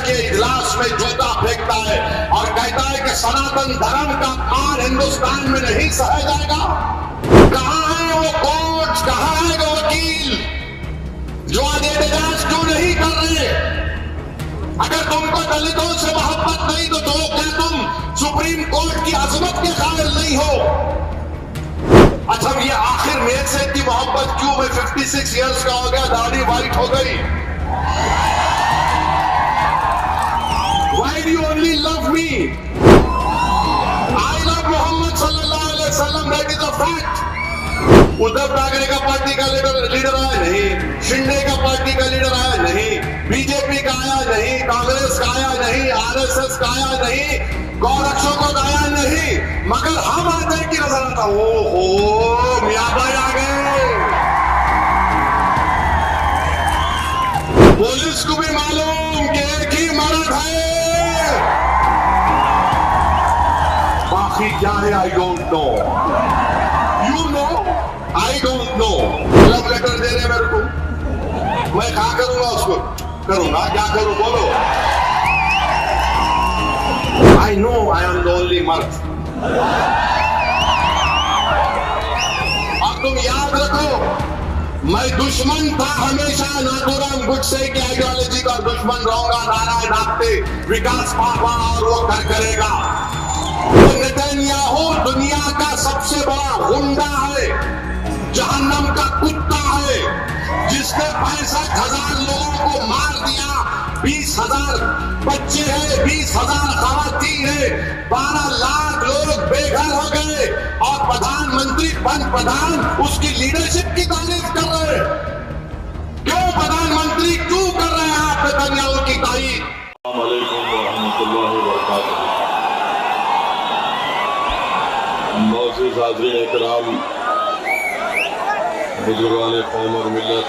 के इजलास में जूता फेंकता है और कहता है कि सनातन धर्म का खान हिंदुस्तान में नहीं सहा जाएगा। कहां है वो कोर्ट, कहां है वो वकील जो आज एहतजाज क्यों नहीं कर रहे? अगर तुमको दलितों से मोहब्बत नहीं तो क्या तुम सुप्रीम कोर्ट की अजमत के काबिल नहीं हो? अच्छा, ये आखिर मेरे से इतनी मोहब्बत क्यों? मैं 56 इयर्स का हो गया, दाढ़ी वाइट हो गई। Why do you only love me? I love Muhammad sallallahu alaihi wasallam. That is a fact. Uddhav Thackeray का पार्टी का लीडर आया नहीं, शिंदे का पार्टी का लीडर आया नहीं, बीजेपी का आया नहीं, कांग्रेस का आया नहीं, आरएसएस का आया नहीं, गौरक्षकों का आया नहीं, मगर हम आते की नजर आता। ओहो, मियां भाई आ गए। पुलिस को भी मालूम कि एक ही मर्द है, बाकी क्या है I don't know. You know I don't know. Love letter दे रहे मेरे को, मैं क्या करूंगा? उसको करूंगा, क्या करूं बोलो? I know I am the only मर्द। अब तुम याद रखो, मैं दुश्मन था हमेशा नाथूराम गोडसे की आइडियोलॉजी का दुश्मन रहूंगा। नारायण नागते विकास पापा और वो करेगा। वो नेतन्याहू दुनिया का सबसे बड़ा गुंडा है, जहन्नम का कुत्ता है, जिसने 65,000 लोगों को मार दिया। 20,000 बच्चे हैं, 20,000 खवातीन है, 12 लाख लोग बेघर हो गए और प्रधानमंत्री प्रधान उसकी लीडरशिप की तारीफ कर रहे हैं। क्यों प्रधानमंत्री क्यों कर रहे हैं आप नेतन्याहू की तारीफ? अस्सलामु अलैकुम व रहमतुल्लाहि व बरकातुहू। मौजूद हाज़रीन इकराम, बुजुर्गान कौम और मिल्लत,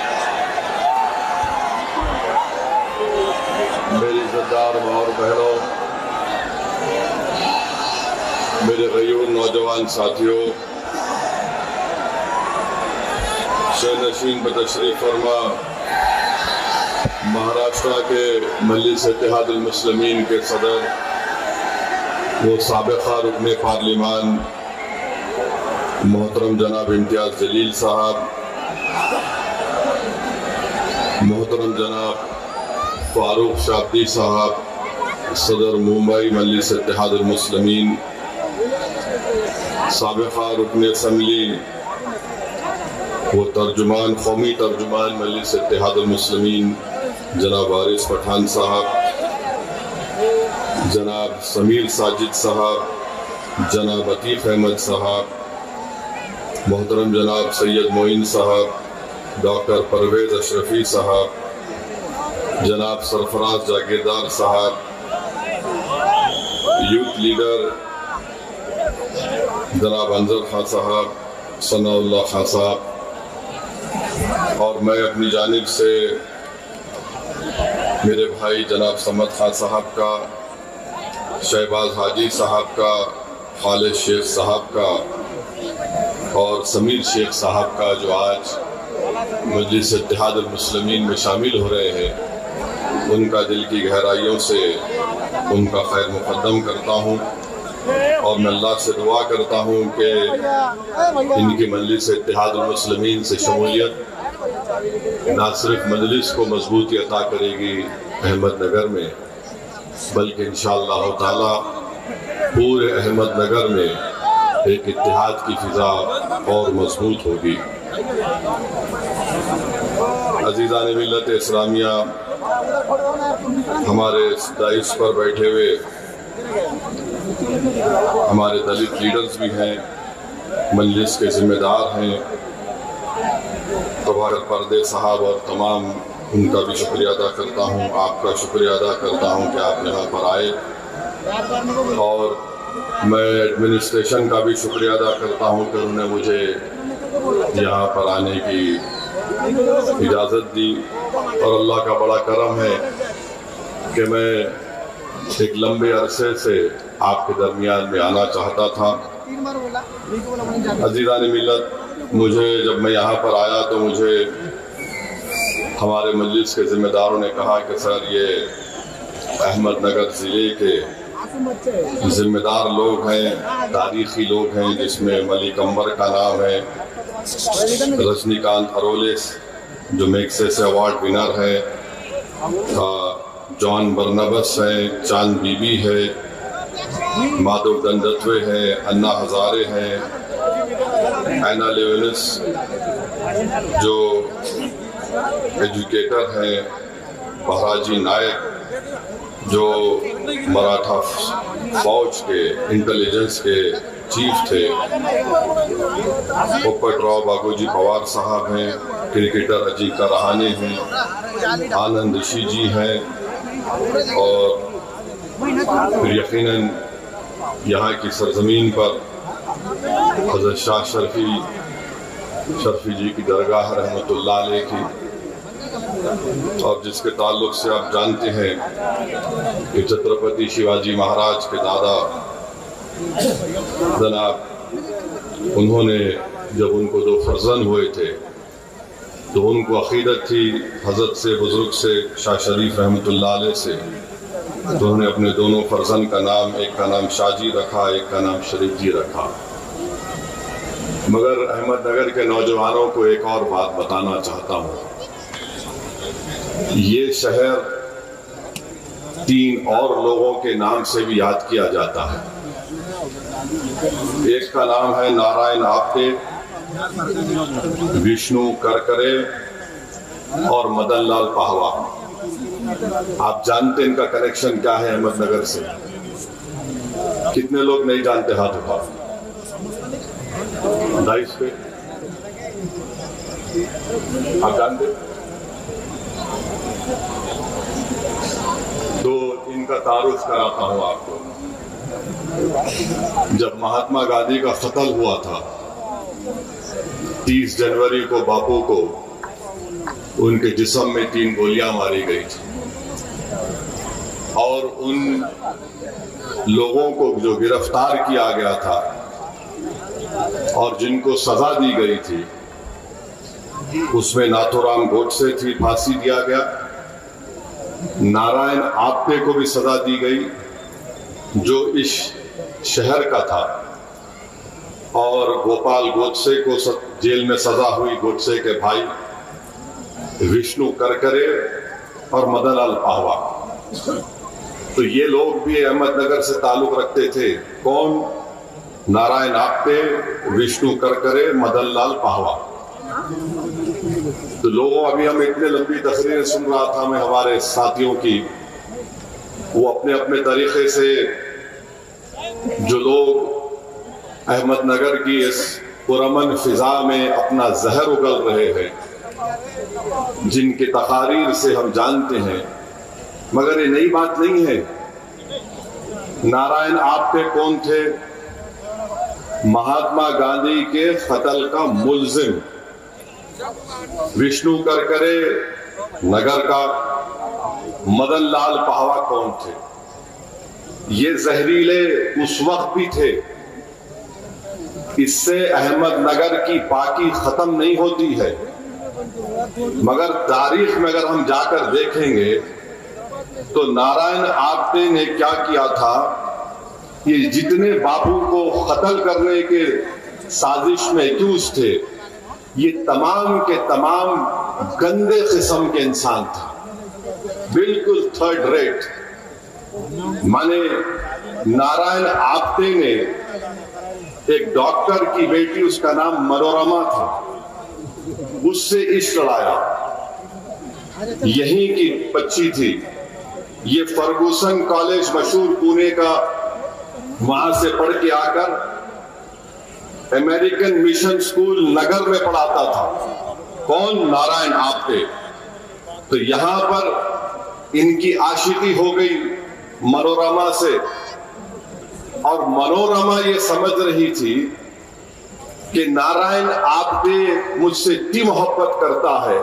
मेरी इज़्ज़तदार माँ और बहनों, मेरे गयूर नौजवान साथियों, शहनशीन बतशरीफ फरमा महाराष्ट्र के मजलिस इत्तेहादुल मुस्लिमीन के सदर, वो साबिक़ा रुकने पार्लिमान मोहतरम जनाब इम्तियाज़ जलील साहब, मोहतरम जनाब फारूक शाब्दी साहब, सदर मुंबई मजलिस इत्तेहादुल मुस्लिमीन, साबिक़ा रुकन असम्बली वो तर्जुमान कौमी तर्जुमान मजलिस इत्तेहादुल मुस्लिमीन जनाब वारिस पठान साहब, जनाब समीर साजिद साहब, जनाब अतीफ़ अहमद साहब, मोहतरम जनाब सैयद मोइन साहब, डॉक्टर परवेज़ अशरफी साहब, जनाब सरफराज जागीरदार साहब, यूथ लीडर जनाब अंजर खान साहब, सनाउल्लाह खान साहब, और मैं अपनी जानिब से मेरे भाई जनाब समद खान साहब का, शहबाज हाजी साहब का, खालिद शेख साहब का और समीर शेख साहब का, जो आज मजलिस इत्तेहादुल मुस्लिमीन में शामिल हो रहे हैं, उनका दिल की गहराइयों से उनका खैर मुक़द्दम करता हूँ और मैं अल्लाह से दुआ करता हूँ कि इनकी मजलिस इत्तेहादुल मुस्लिमीन से शमूलियत ना सिर्फ मजलिस को मजबूती अता करेगी अहमदनगर में, बल्कि इंशाअल्लाह ताला पूरे अहमदनगर में एक इत्तेहाद की फिजा और मजबूत होगी। अजीज़ान मिल्लत इस्लामिया, हमारे दाइस पर बैठे हुए हमारे दलित लीडर्स भी हैं, मजलिस के जिम्मेदार हैं, तबारक पर्दे साहब और तमाम उनका भी शुक्रिया अदा करता हूँ, आपका शुक्रिया अदा करता हूँ कि आप यहाँ पर आए, और मैं एडमिनिस्ट्रेशन का भी शुक्रिया अदा करता हूँ कि उन्होंने मुझे यहाँ पर आने की इजाज़त दी। और अल्लाह का बड़ा करम है कि मैं एक लंबे अरसे से आपके दरमियान में आना चाहता था। अजीज़ान मिल्लत, मुझे जब मैं यहाँ पर आया तो मुझे हमारे मजलिस के ज़िम्मेदारों ने कहा कि सर, ये अहमदनगर ज़िले के जिम्मेदार लोग हैं, तारीखी लोग हैं, जिसमें मलिक अंबर का नाम है, रजनीकांत अरोले जो मैग्सेसे अवार्ड विनर है, जॉन बर्नबस है, चांद बीबी है, माधव दंडत्वे है, अन्ना हजारे हैं, एना लेविनिस जो एजुकेटर हैं, बहराजी नायक जो मराठा फौज के इंटेलिजेंस के चीफ थे, पोपटराव बागोजी पवार साहब हैं, क्रिकेटर अजीका रहाणे हैं, आनंद ऋषि जी हैं, और फिर यकीनन यहाँ की सरजमीन पर हज़रत शाह शर्फी जी की दरगाह रहमतुल्लाह अलैह की, और जिसके ताल्लुक से आप जानते हैं कि छत्रपति शिवाजी महाराज के दादा जनाब, उन्होंने जब उनको 2 फर्जंद हुए थे तो उनको अकीदत थी हज़रत से बुजुर्ग से शाह शरीफ रहमतुल्लाह अलैह से, तो उन्होंने अपने दोनों फर्जंद का नाम, एक का नाम शाहजी रखा, एक का नाम शरीफ जी रखा। मगर अहमदनगर के नौजवानों को एक और बात बताना चाहता हूँ, ये शहर 3 और लोगों के नाम से भी याद किया जाता है। एक का नाम है नारायण आप्टे, विष्णु करकरे और मदन लाल पाहवा। आप जानते हैं इनका कनेक्शन क्या है अहमदनगर से? कितने लोग नहीं जानते? हाथ उठाओ। 22 पे आप जानते? तो इनका तारुफ कराता हूं आपको। जब महात्मा गांधी का कत्ल हुआ था 30 जनवरी को, बापू को उनके जिस्म में 3 गोलियां मारी गई थी, और उन लोगों को जो गिरफ्तार किया गया था और जिनको सजा दी गई थी, उसमें नाथूराम गोडसे थी, फांसी दिया गया। नारायण आप्टे को भी सजा दी गई जो इस शहर का था, और गोपाल गोडसे को जेल में सजा हुई, गोडसे के भाई विष्णु करकरे और मदन लाल पाहवा। तो ये लोग भी अहमदनगर से ताल्लुक रखते थे। कौन? नारायण आप्टे, विष्णु करकरे, मदन लाल पाहवा। तो लोगों, अभी हम इतने लंबी तकरीरें सुन रहा था मैं हमारे साथियों की, वो अपने अपने तरीके से जो लोग अहमदनगर की इस पुरअमन फिजा में अपना जहर उगल रहे हैं, जिनके तकारीर से हम जानते हैं, मगर ये नई बात नहीं है। नारायण आप्टे कौन थे? महात्मा गांधी के कत्ल का मुल्जिम। विष्णु करकरे नगर का। मदन लाल पाहवा कौन थे? ये जहरीले उस वक्त भी थे। इससे अहमदनगर की पाकी खत्म नहीं होती है, मगर तारीख में अगर हम जाकर देखेंगे तो नारायण आप्टे ने क्या किया था, ये जितने बापू को कत्ल करने के साजिश में एक्यूज थे, ये तमाम के तमाम गंदे किस्म के इंसान थे, बिल्कुल 3rd रेट। माने नारायण आप्टे ने एक डॉक्टर की बेटी, उसका नाम मनोरमा था, उससे इश्क लड़ाया। यहीं की बच्ची थी, ये फर्गूसन कॉलेज मशहूर पुणे का, वहां से पढ़ के आकर अमेरिकन मिशन स्कूल नगर में पढ़ाता था। कौन? नारायण आप्टे। तो यहां पर इनकी आशिकी हो गई मनोरमा से, और मनोरमा ये समझ रही थी कि नारायण आप्टे मुझसे इतनी मोहब्बत करता है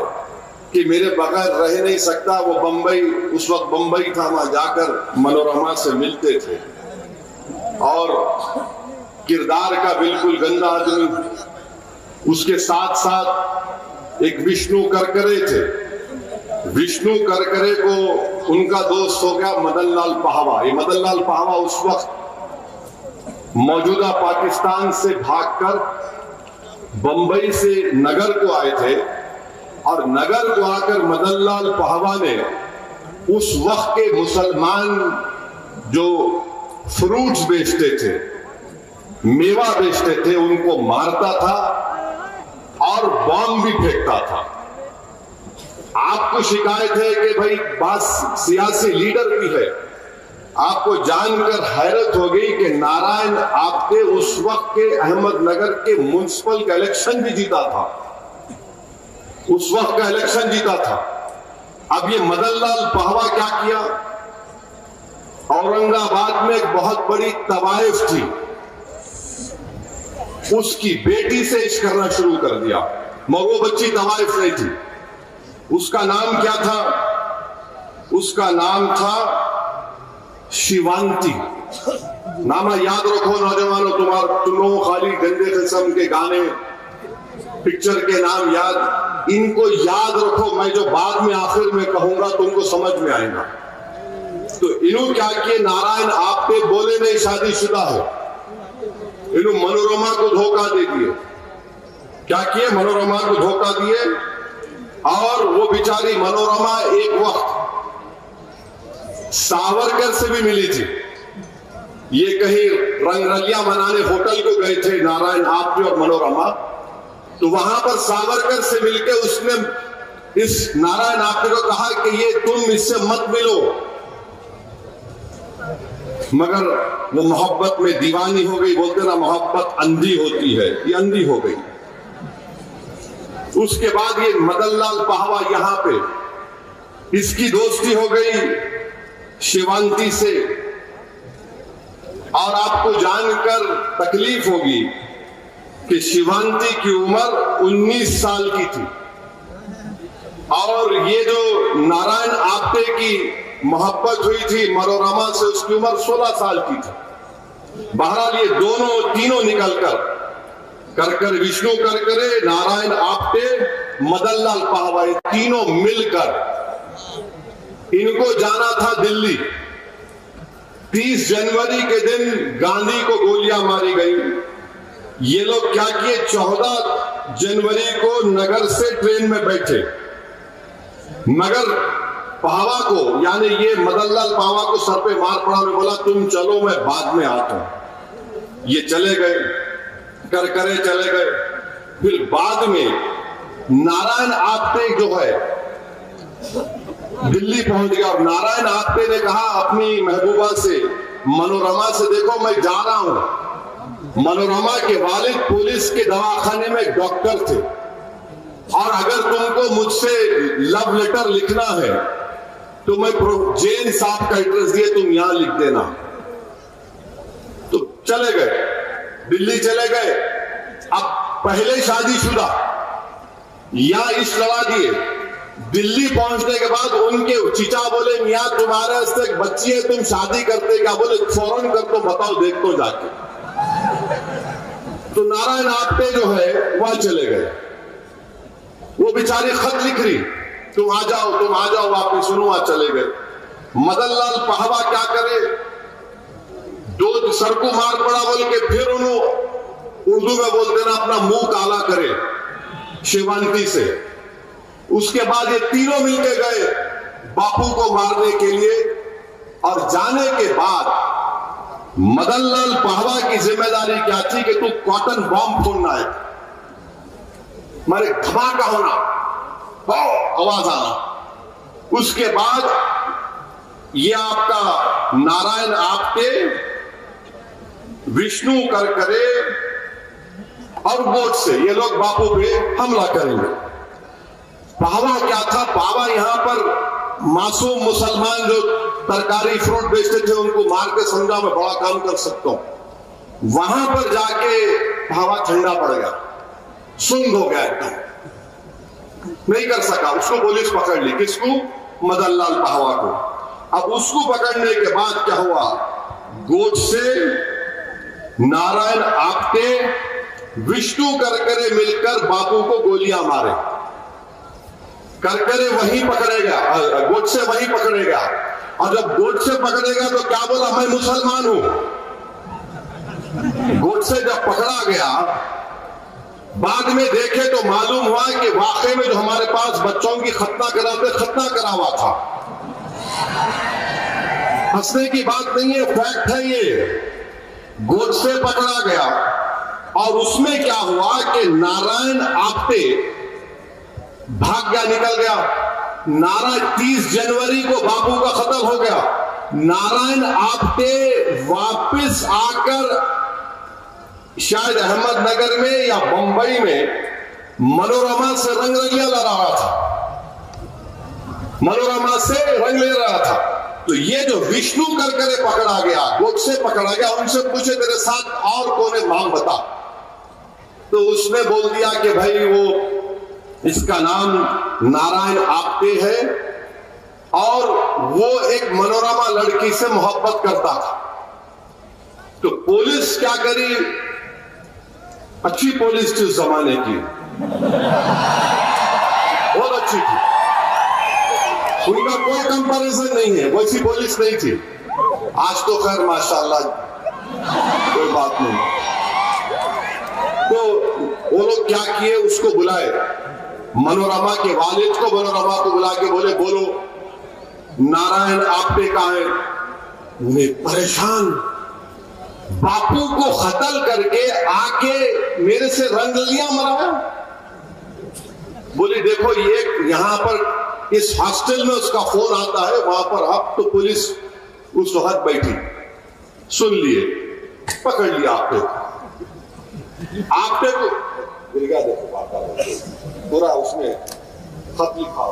कि मेरे बगैर रह नहीं सकता। वो बंबई, उस वक्त बंबई था, वहां जाकर मनोरमा से मिलते थे, और किरदार का बिल्कुल गंदा आदमी। उसके साथ साथ एक विष्णु करकरे थे। विष्णु करकरे को उनका दोस्त हो गया मदन लाल पाहवा। ये मदन लाल पाहवा उस वक्त मौजूदा पाकिस्तान से भागकर बंबई से नगर को आए थे और नगर को आकर मदन लाल पाहवा ने उस वक्त के मुसलमान जो फ्रूट्स बेचते थे, मेवा बेचते थे, उनको मारता था और बॉम्ब भी फेंकता था। आपको शिकायत है कि भाई बात सियासी लीडर की है। आपको जानकर हैरत हो गई कि नारायण आप्टे उस वक्त के अहमदनगर के म्युनिसिपल का इलेक्शन भी जीता था, उस वक्त का इलेक्शन जीता था। अब ये मदन लाल पाहवा क्या किया, औरंगाबाद में एक बहुत बड़ी तवाइफ थी, उसकी बेटी से इश्क करना शुरू कर दिया। मगर वो बच्ची तवाइफ नहीं थी, उसका नाम क्या था? उसका नाम था शिवांती। नामा याद रखो नौजवानों, तुम लोगों खाली गंदे किस्म के गाने, पिक्चर के नाम याद, इनको याद रखो। मैं जो बाद में आखिर में कहूंगा तुमको समझ में आएगा। तो इन्हों क्या किए, नारायण आप्टे बोले नहीं शादीशुदा है, इन्हों मनोरमा को धोखा दे दिए। क्या किए? मनोरमा को धोखा दिए और वो बेचारी मनोरमा एक वक्त सावरकर से भी मिली थी। ये कहीं रंगरलिया मनाने होटल को गए थे नारायण आप्टे और मनोरमा, तो वहां पर सावरकर से मिलकर उसने इस नारायण आप्टे को कहा कि ये तुम इससे मत मिलो, मगर वो मोहब्बत में दीवानी हो गई। बोलते ना मोहब्बत अंधी होती है, ये अंधी हो गई। उसके बाद ये मदन लाल पाहवा यहां पे इसकी दोस्ती हो गई शिवांती से। और आपको जानकर तकलीफ होगी कि शिवांती की उम्र 19 साल की थी और ये जो नारायण आप्टे की मोहब्बत हुई थी मनोरमा से, उसकी उम्र 16 साल की थी। बहरहाल ये दोनों तीनों निकलकर करकर विष्णु करकरे, नारायण आप्टे, मदन लाल पाहवा, ये तीनों मिलकर इनको जाना था दिल्ली। 30 जनवरी के दिन गांधी को गोलियां मारी गई। ये लोग क्या किए, 14 जनवरी को नगर से ट्रेन में बैठे, मगर पाहवा को, यानी ये मदन लाल पाहवा को सर पे मार पड़ा और बोला तुम चलो मैं बाद में आता हूं। ये चले गए, करकरे चले गए। फिर बाद में नारायण आप्टे जो है दिल्ली पहुंच गया और नारायण आप्टे ने कहा अपनी महबूबा से, मनोरमा से, देखो मैं जा रहा हूं। मनोरमा के वालिद पुलिस के दवाखाने में डॉक्टर थे और अगर तुमको मुझसे लव लेटर लिखना है तो मैं जैन साहब का एड्रेस दिए, तुम यहां लिख देना। तो चले गए, दिल्ली चले गए। अब पहले शादीशुदा यहां इश्क लड़ा दिए। दिल्ली पहुंचने के बाद उनके चिचा बोले मियां तुम्हारे से एक बच्ची है, तुम शादी करते क्या? बोले फौरन कर, तो बताओ देख तो जाके। तो नारायण आप्टे जो है वहां चले गए। वो बेचारी खत लिख रही, तुम आ जाओ वापिस, सुनो, वहां चले गए। मदन लाल पाहवा क्या करे, दो सर को मार पड़ा बोल के फिर उन्होंने उर्दू में बोल देना, अपना मुंह काला करे शिवांती से। उसके बाद ये तीनों मिलके गए बापू को मारने के लिए और जाने के बाद मदन लाल पाहवा की जिम्मेदारी क्या थी कि तू कॉटन बॉम्ब फोड़ना है, मारे धमाका होना, आवाज आना। उसके बाद ये आपका नारायण आप्टे, विष्णु करकरे और बोट से ये लोग बापू पे हमला करेंगे। पाहवा क्या था, पाहवा यहां पर मासूम मुसलमान जो तरकारी फ्रूट बेचते थे उनको मार के समझा मैं बड़ा काम कर सकता हूं। वहां पर जाके पाहवा ठंडा पड़ गया, सुंग हो गया, एकदम नहीं कर सका। उसको पुलिस पकड़ ली, किसको? मदन लाल पाहवा को। अब उसको पकड़ने के बाद क्या हुआ, गोट से नारायण आप्टे, विष्णु करकरे मिलकर बापू को गोलियां मारे। करकरे वहीं पकड़ेगा, गोडसे वहीं पकड़ेगा। और जब गोडसे पकड़ेगा तो क्या बोला, मैं मुसलमान हूं। गोडसे जब पकड़ा गया, बाद में देखे तो मालूम हुआ कि वाकई में जो हमारे पास बच्चों की खतना करा हुआ था। हंसने की बात नहीं है, फैक्ट है ये। गोडसे पकड़ा गया और उसमें क्या हुआ कि नारायण आप्टे भाग गया, निकल गया। नारायण 30 जनवरी को बापू का कत्ल हो गया। नारायण आप्टे वापस आकर शायद अहमदनगर में या बंबई में मनोरमा से रंगरलिया ला रहा था, मनोरमा से रंग ले रहा था। तो ये जो विष्णु करकरे पकड़ा गया, गोडसे पकड़ा गया, उनसे पूछे तेरे साथ और कौन है, नाम बता। तो उसने बोल दिया कि भाई वो, इसका नाम नारायण आप्टे है और वो एक मनोरमा लड़की से मोहब्बत करता था। तो पुलिस क्या करी, अच्छी पुलिस थी उस जमाने की, बहुत अच्छी थी, उनका कोई कंपैरिजन नहीं है, वैसी पुलिस नहीं थी। आज तो खैर माशाल्लाह कोई बात नहीं। तो वो लोग क्या किए, उसको बुलाए, मनोरमा के वालिद को, मनोरमा को बुला के बोले, बोलो नारायण आप्टे कहां है। उन्हें परेशान, बापू को कत्ल करके आके मेरे से रंगलियां मराया। बोली देखो ये यहां पर इस हॉस्टल में उसका फोन आता है, वहां पर आप, तो पुलिस उस वक्त बैठी, सुन लिए, पकड़ लिया आपटे को देखो पूरा उसमें खत लिखा,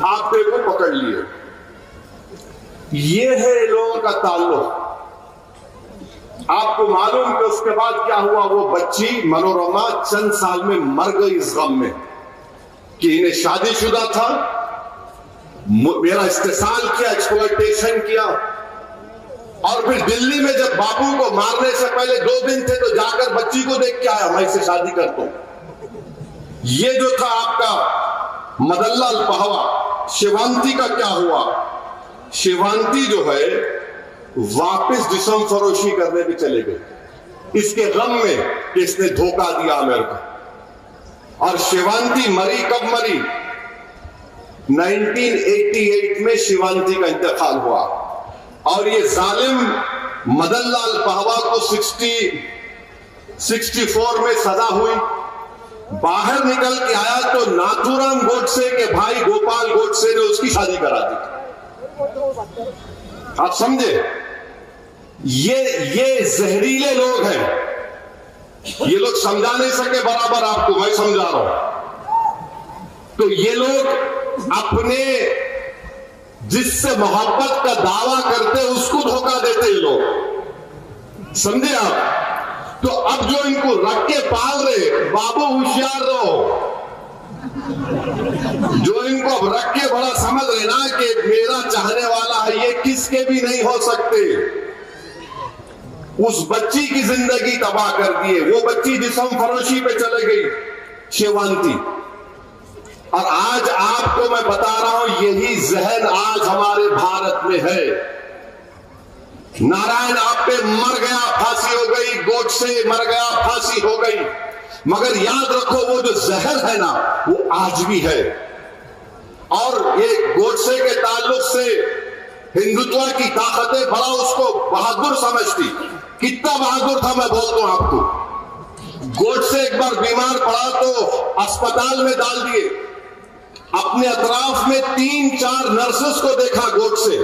आपटे को पकड़ लिए। ये है लोगों का ताल्लुक। आपको मालूम कि उसके बाद क्या हुआ, वो बच्ची मनोरमा चंद साल में मर गई इस गम में कि इन्हें शादीशुदा था, मेरा इस्तेसाल किया, एक्सप्लॉयटेशन किया। और फिर दिल्ली में जब बापू को मारने से पहले 2 दिन थे तो जाकर बच्ची को देख के आया, मैं इससे शादी करता हूं। ये जो था आपका मदनलाल पहवा, शिवांती का क्या हुआ, शिवांती जो है वापस जिस्म फरोशी करने भी चले गए इसके गम में कि इसने धोखा दिया मेरे को। और शिवांती मरी कब मरी, 1988 में शिवांती का इंतकाल हुआ। और ये जालिम मदनलाल पहवा को 64 में सजा हुई, बाहर निकल के आया तो नाथूराम गोडसे के भाई गोपाल गोडसे ने उसकी शादी करा दी। आप समझे, ये जहरीले लोग हैं, ये लोग समझा नहीं सके बराबर, आपको मैं समझा रहा हूं। तो ये लोग अपने जिससे मोहब्बत का दावा करते उसको धोखा देते हैं लोग, समझे आप। तो अब जो इनको रख के पाल रहे, बाबू होशियार रहो, जो इनको अब रख के बड़ा समझ रहे ना कि मेरा चाहने वाला है, ये किसके भी नहीं हो सकते। उस बच्ची की जिंदगी तबाह कर दिए, वो बच्ची जिस्म फरोशी पे चले गई, शिवांती। और आज आपको मैं बता रहा हूं, यही जहन आज हमारे भारत में है। नारायण आप्टे मर गया, फांसी हो गई, गोडसे मर गया, फांसी हो गई, मगर याद रखो वो जो जहर है ना, वो आज भी है। और ये गोडसे के ताल्लुक से हिंदुत्व की ताकतें बड़ा उसको बहादुर समझती। कितना बहादुर था मैं बोलता हूं आपको। गोडसे एक बार बीमार पड़ा तो अस्पताल में डाल दिए, अपने अतराफ में 3-4 नर्सेस को देखा गोडसे,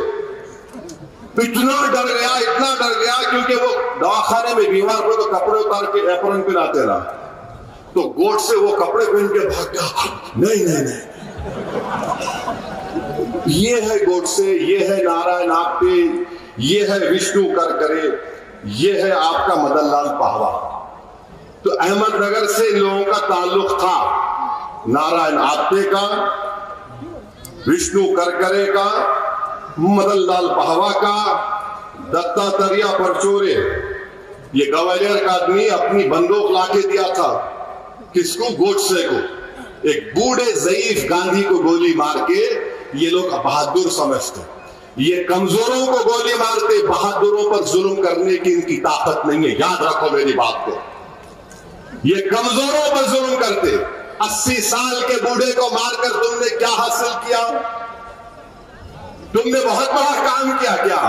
इतना डर गया क्योंकि वो दवाखाने में बीमार हो तो कपड़े उतार के एप्रन पहनाते रहा। तो गोडसे वो कपड़े पहन के भाग गया, नहीं। ये है गोडसे, ये है नारायण आप्टे, ये है विष्णु करकरे, ये है आपका मदनलाल पहवा। तो अहमदनगर से इन लोगों का ताल्लुक था, नारायण आप्टे का, विष्णु करकरे का, मदनलाल पहवा का, दत्तात्रेय परचूरे। ये ग्वालियर का आदमी अपनी बंदूक लाके दिया था किसको? गोडसे को। एक बूढ़े ज़ईफ गांधी को गोली मार के ये लोग बहादुर समझते। ये कमजोरों को गोली मारते, बहादुरों पर जुल्म करने की इनकी ताकत नहीं है। याद रखो मेरी बात को। ये कमजोरों पर जुल्म करते। 80 साल के बूढ़े को मारकर तुमने क्या हासिल किया? तुमने बहुत बड़ा काम किया क्या?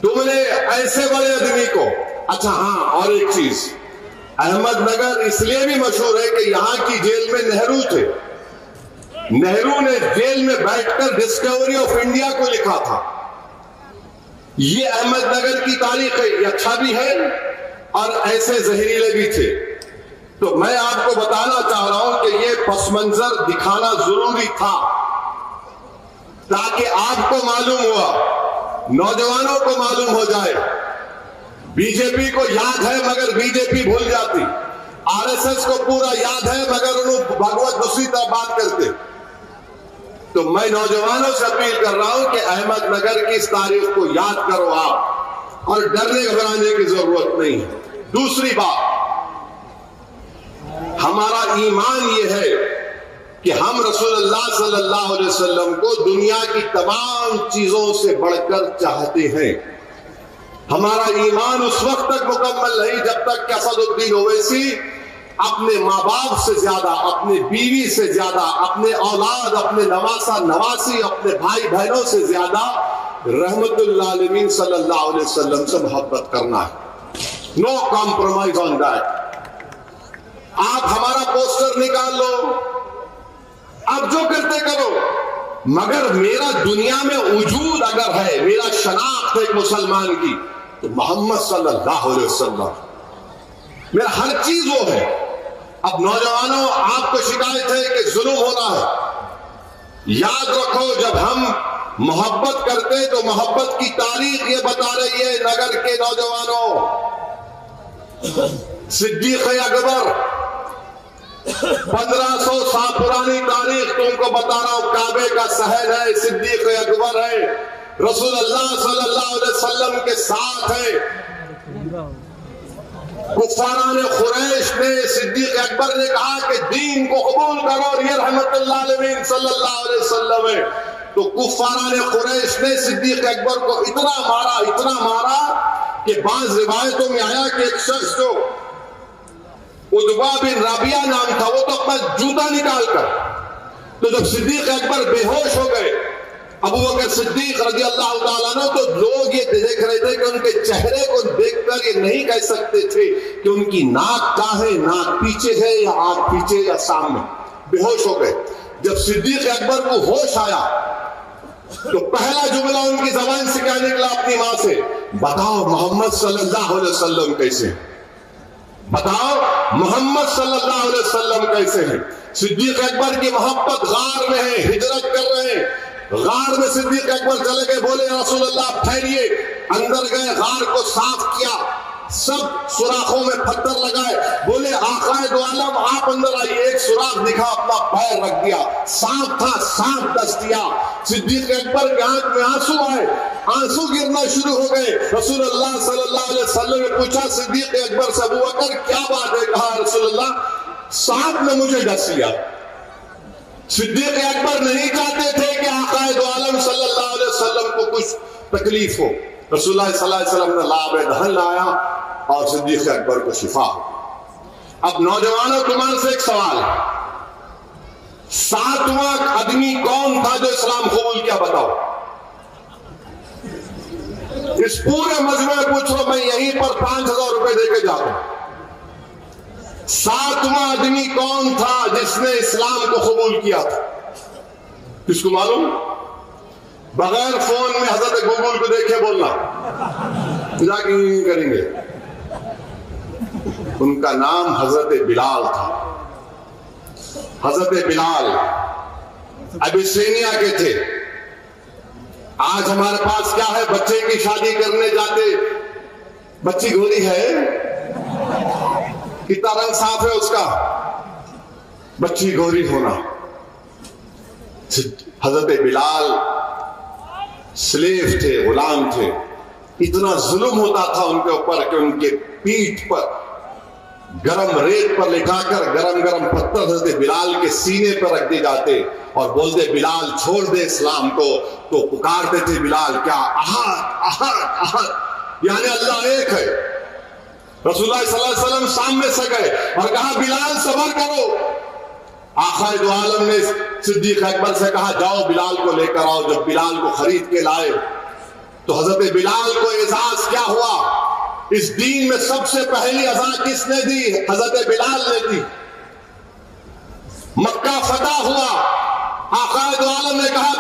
तुमने ऐसे बड़े आदमी को। अच्छा हाँ, और एक चीज, अहमदनगर इसलिए भी मशहूर है कि यहां की जेल में नेहरू थे। नेहरू ने जेल में बैठकर डिस्कवरी ऑफ इंडिया को लिखा था। ये अहमदनगर की तारीख है। ये अच्छा भी है और ऐसे जहरीले भी थे। तो मैं आपको बताना चाह रहा हूं कि ये पस मंजर दिखाना जरूरी था ताकि आपको मालूम हुआ, नौजवानों को मालूम हो जाए। बीजेपी को याद है मगर बीजेपी भूल जाती। आरएसएस को पूरा याद है मगर उन्होंने भगवत दूसरी तरह बात करते। तो मैं नौजवानों से अपील कर रहा हूं कि अहमदनगर की इस तारीख को याद करो आप, और डरने घबराने की जरूरत नहीं है। दूसरी बात, हमारा ईमान यह है कि हम रसूलुल्लाह सल्लल्लाहु अलैहि वसल्लम को दुनिया की तमाम चीजों से बढ़कर चाहते हैं। हमारा ईमान उस वक्त तक मुकम्मल नहीं जब तक कि असदुद्दीन ओवैसी अपने माँ बाप से ज्यादा, अपने बीवी से ज्यादा, अपने औलाद, अपने नवासा नवासी, अपने भाई बहनों से ज्यादा रहमतुल्लाह आलमीन सल्लल्लाहु अलैहि वसल्लम से मोहब्बत करना है। No compromise on that. आप हमारा पोस्टर निकाल लो, आप जो करते करो, मगर मेरा दुनिया में वजूद अगर है, मेरा शनाख्त है मुसलमान की, तो मोहम्मद सल्लल्लाहु अलैहि वसल्लम मेरा हर चीज वो है। अब नौजवानों, आपको शिकायत है कि जुल्म हो रहा है। याद रखो, जब हम मोहब्बत करते तो मोहब्बत की तारीख ये बता रही है नगर के नौजवानों। सिद्दीक अकबर 1500 साल पुरानी तारीख तुमको बता रहा हूं। काबे का सहन है, सिद्दीक अकबर है, रसूलुल्लाह सल्लल्लाहु अलैहि वसल्लम के साथ है। कुफारान खुरैश ने सिद्दीक अकबर ने कहा कि दीन को कबूल करो और ये रहमतुल्लाह अलैहि सल्लल्लाहु अलैहि वसल्लम है। तो कुफारान खुरैश ने सिद्दीक अकबर को इतना मारा कि बाज़ रिवायतों में आया कि एक शख्स जो उद्बा बिन राबिया नाम था, वो तो अपना जूता निकाल कर, तो जब सिद्दीक अकबर बेहोश हो गए, अबू बकर सिद्दीक रज़ियल्लाहु ताला अन्हु, तो लोग ये देख रहे थे कि उनके चेहरे को देखकर ये नहीं कह सकते थे कि उनकी नाक कहां है, नाक पीछे है या आंख पीछे या सामने। बेहोश हो गए। जब सिद्दीक अकबर को होश आया तो पहला जुमला उनकी जबान से क्या निकला अपनी मां से? बताओ मोहम्मद सल्लल्लाहु अलैहि वसल्लम कैसे हैं? बताओ मोहम्मद सल्लल्लाहु अलैहि वसल्लम कैसे हैं? सिद्दीक अकबर की मोहब्बत गार में है, हिजरत कर रहे हैं। गार में सिद्दीक अकबर चले गए, बोले रसूलुल्लाह ठहरिए। अंदर गए, गार को साफ किया, सब सुराखों में पत्थर लगाए, बोले आकाए दो आलम आप अंदर आइए। एक सुराख दिखा, अपना पैर रख दिया, सांप था, सांप डस दिया। सिद्दीक अकबर के आंख में आंसू आए, आंसू गिरना शुरू हो गए। रसूलुल्लाह सल्लल्लाहु अलैहि वसल्लम ने पूछा सिद्दीक अकबर से, अबू बकर क्या बात है? कहा रसूलुल्लाह सांप ने मुझे डस लिया। सिद्दीक अकबर नहीं चाहते थे कि आकाए दो आलम सल्लल्लाहु अलैहि वसल्लम को कुछ तकलीफ हो। रसूलुल्लाह सल्लल्लाहु अलैहि वसल्लम ने लाब दहन लाया और सिद्दीक अकबर को शिफा हो। अब नौजवानों तुम्हारे से एक सवाल, 7वां आदमी कौन था जो इस्लाम कबूल किया? बताओ। इस पूरे मजमे में पूछो, मैं यहीं पर 5000 रुपए देके जाता हूं। 7वां आदमी कौन था जिसने इस्लाम को कबूल किया था? किसको मालूम? बगैर फोन में हजरत गूगल को देखे बोलना, जाके करेंगे। उनका नाम हजरत बिलाल था। हजरत बिलाल अबिसिनिया के थे। आज हमारे पास क्या है? बच्चे की शादी करने जाते, बच्ची गोरी है, कितना रंग साफ है उसका, बच्ची गोरी होना। हजरत बिलाल स्लेव थे, गुलाम थे। इतना जुल्म होता था उनके ऊपर कि उनके पीठ पर गरम रेत पर लिखाकर गरम गरम पत्थर हजरत बिलाल के सीने पर रख दिए जाते और बोलते बिलाल छोड़ दे इस्लाम को। तो पुकारते थे बिलाल क्या अहद अहद अहद, यानी अल्लाह एक है। रसूलुल्लाह सल्लल्लाहु अलैहि वसल्लम सामने से गए और कहा बिलाल सबर करो। आक़ाए दो आलम ने सिद्दीक़ अकबर से कहा जाओ बिलाल को लेकर आओ। जब बिलाल को खरीद के लाए तो हजरत बिलाल को एजाज क्या हुआ, इस दीन में सबसे पहली अज़ान किसने दी? हजरत बिलाल ने दी। मक्का फतह हुआ, आक़ाए दो आलम ने कहा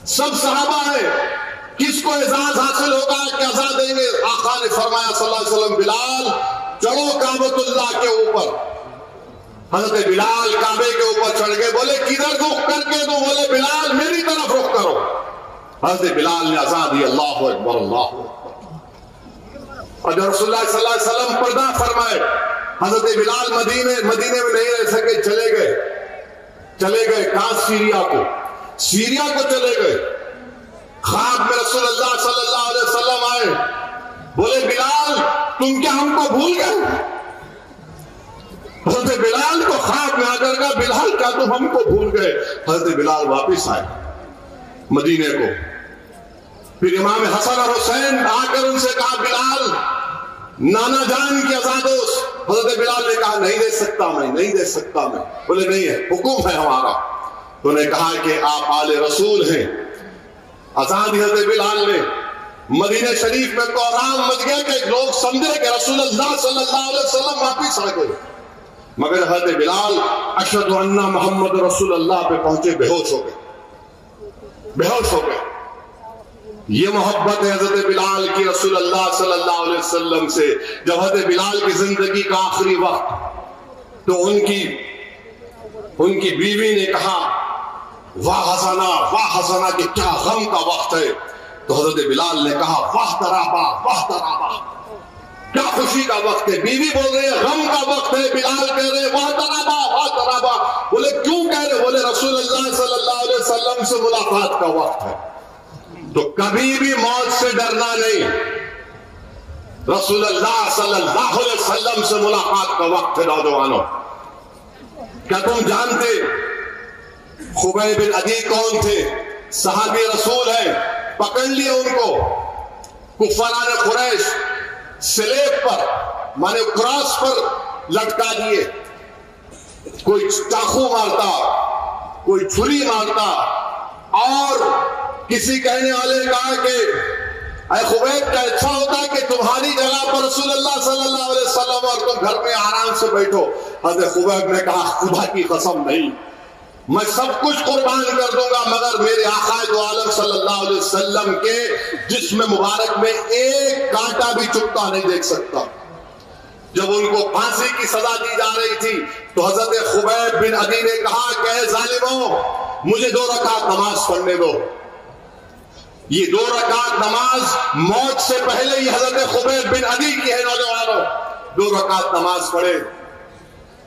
सब सहाबा है, किसको एजाज हासिल होगा कि अज़ान देंगे? आका ने फरमाया सल्लल्लाहु अलैहि वसल्लम बिलाल चढ़ो काबतुल्लाह के ऊपर। हजरत बिलाल काबे के ऊपर चढ़ गए। बोले किधर रुख करके? तो बोले बिलाल मेरी तरफ रुख करो। हजरत बिलाल ने अज़ान दी अल्लाहु अकबर अल्लाहु अकबर। और जब रसूलुल्लाह सल्लल्लाहु अलैहि वसल्लम पर्दा फरमाए, हजरत बिलाल मदीने में नहीं रह सके, चले गए कहां? सीरिया को चले गए। ख्वाब में रसूलुल्लाह सल्लल्लाहु अलैहि वसल्लम आए, बोले बिलाल तुम क्या हमको भूल गए? हजरत बिलाल को ख्वाब में आकर कहा बिलाल क्या तुम हमको भूल गए? हजरत बिलाल वापिस आए मदीने को। फिर इमाम हसन और हुसैन आकर उनसे कहा बिलाल नाना जान की अज़ान दो। हजरत बिलाल ने कहा नहीं दे सकता मैं। बोले नहीं है, हुक्म है हमारा। तो उन्होंने कहा कि आप आले रसूल हैं। अज़ान दी हजरत बिलाल ने। मदीने शरीफ में कोहराम मच गया कि लोग समझे कि रसूलुल्लाह सल्लल्लाहु अलैहि वसल्लम वापिस आ गए। मगर हजरत बिलाल अशहदु अन्ना मुहम्मद रसूलुल्लाह पे पहुंचे, बेहोश हो गए। ये मोहब्बत है हजरत बिलाल की रसूलुल्लाह सल्लल्लाहु अलैहि वसल्लम से। जब हजरत बिलाल की जिंदगी का आखिरी वक्त, तो उनकी बीवी ने कहा वाह हसना कि क्या गम का वक्त है। तो हजरत बिलाल ने कहा वाह तराबा क्या खुशी का वक्त है। बीवी बोल रही है गम का वक्त है, बिलाल कह रहे वाह तराबा। बोले क्यों कह रहे? बोले रसूलुल्लाह सल्लल्लाहु अलैहि वसल्लम से मुलाकात का वक्त है। तो कभी भी मौत से डरना नहीं, रसूलुल्लाह सल्लल्लाहु अलैहि वसल्लम से मुलाकात का वक्त है। नौजवानों, क्या तुम जानते खुबैब बिन अदी कौन थे? सहाबी रसूल है। पकड़ लिए उनको कुफारान कुरैश स्लेब पर माने क्रॉस पर लटका दिए। कोई चाकू मारता, कोई छुरी मारता, और किसी कहने वाले कहा कि अरे खुबैब क्या अच्छा होता है कि तुम्हारी जगह पर रसूलुल्लाह सल्लल्लाहु अलैहि वसल्लम और तुम घर में आराम से बैठो। हज़रत खुबैब ने कहा खुदा की कसम नहीं, मैं सब कुछ कुर्बान कर दूंगा मगर मेरे आक़ाए दो आलम सल्लल्लाहु अलैहि वसल्लम के जिस्म मुबारक में एक कांटा भी चुभता नहीं देख सकता। जब उनको फांसी की सजा दी जा रही थी तो हजरत खुबैब बिन अदी ने कहा कि जालिमों, मुझे 2 रकात नमाज पढ़ने दो। ये 2 रकात नमाज मौत से पहले ही हजरत खुबैब बिन अदी की है। नौजवानों, 2 रकात नमाज पढ़े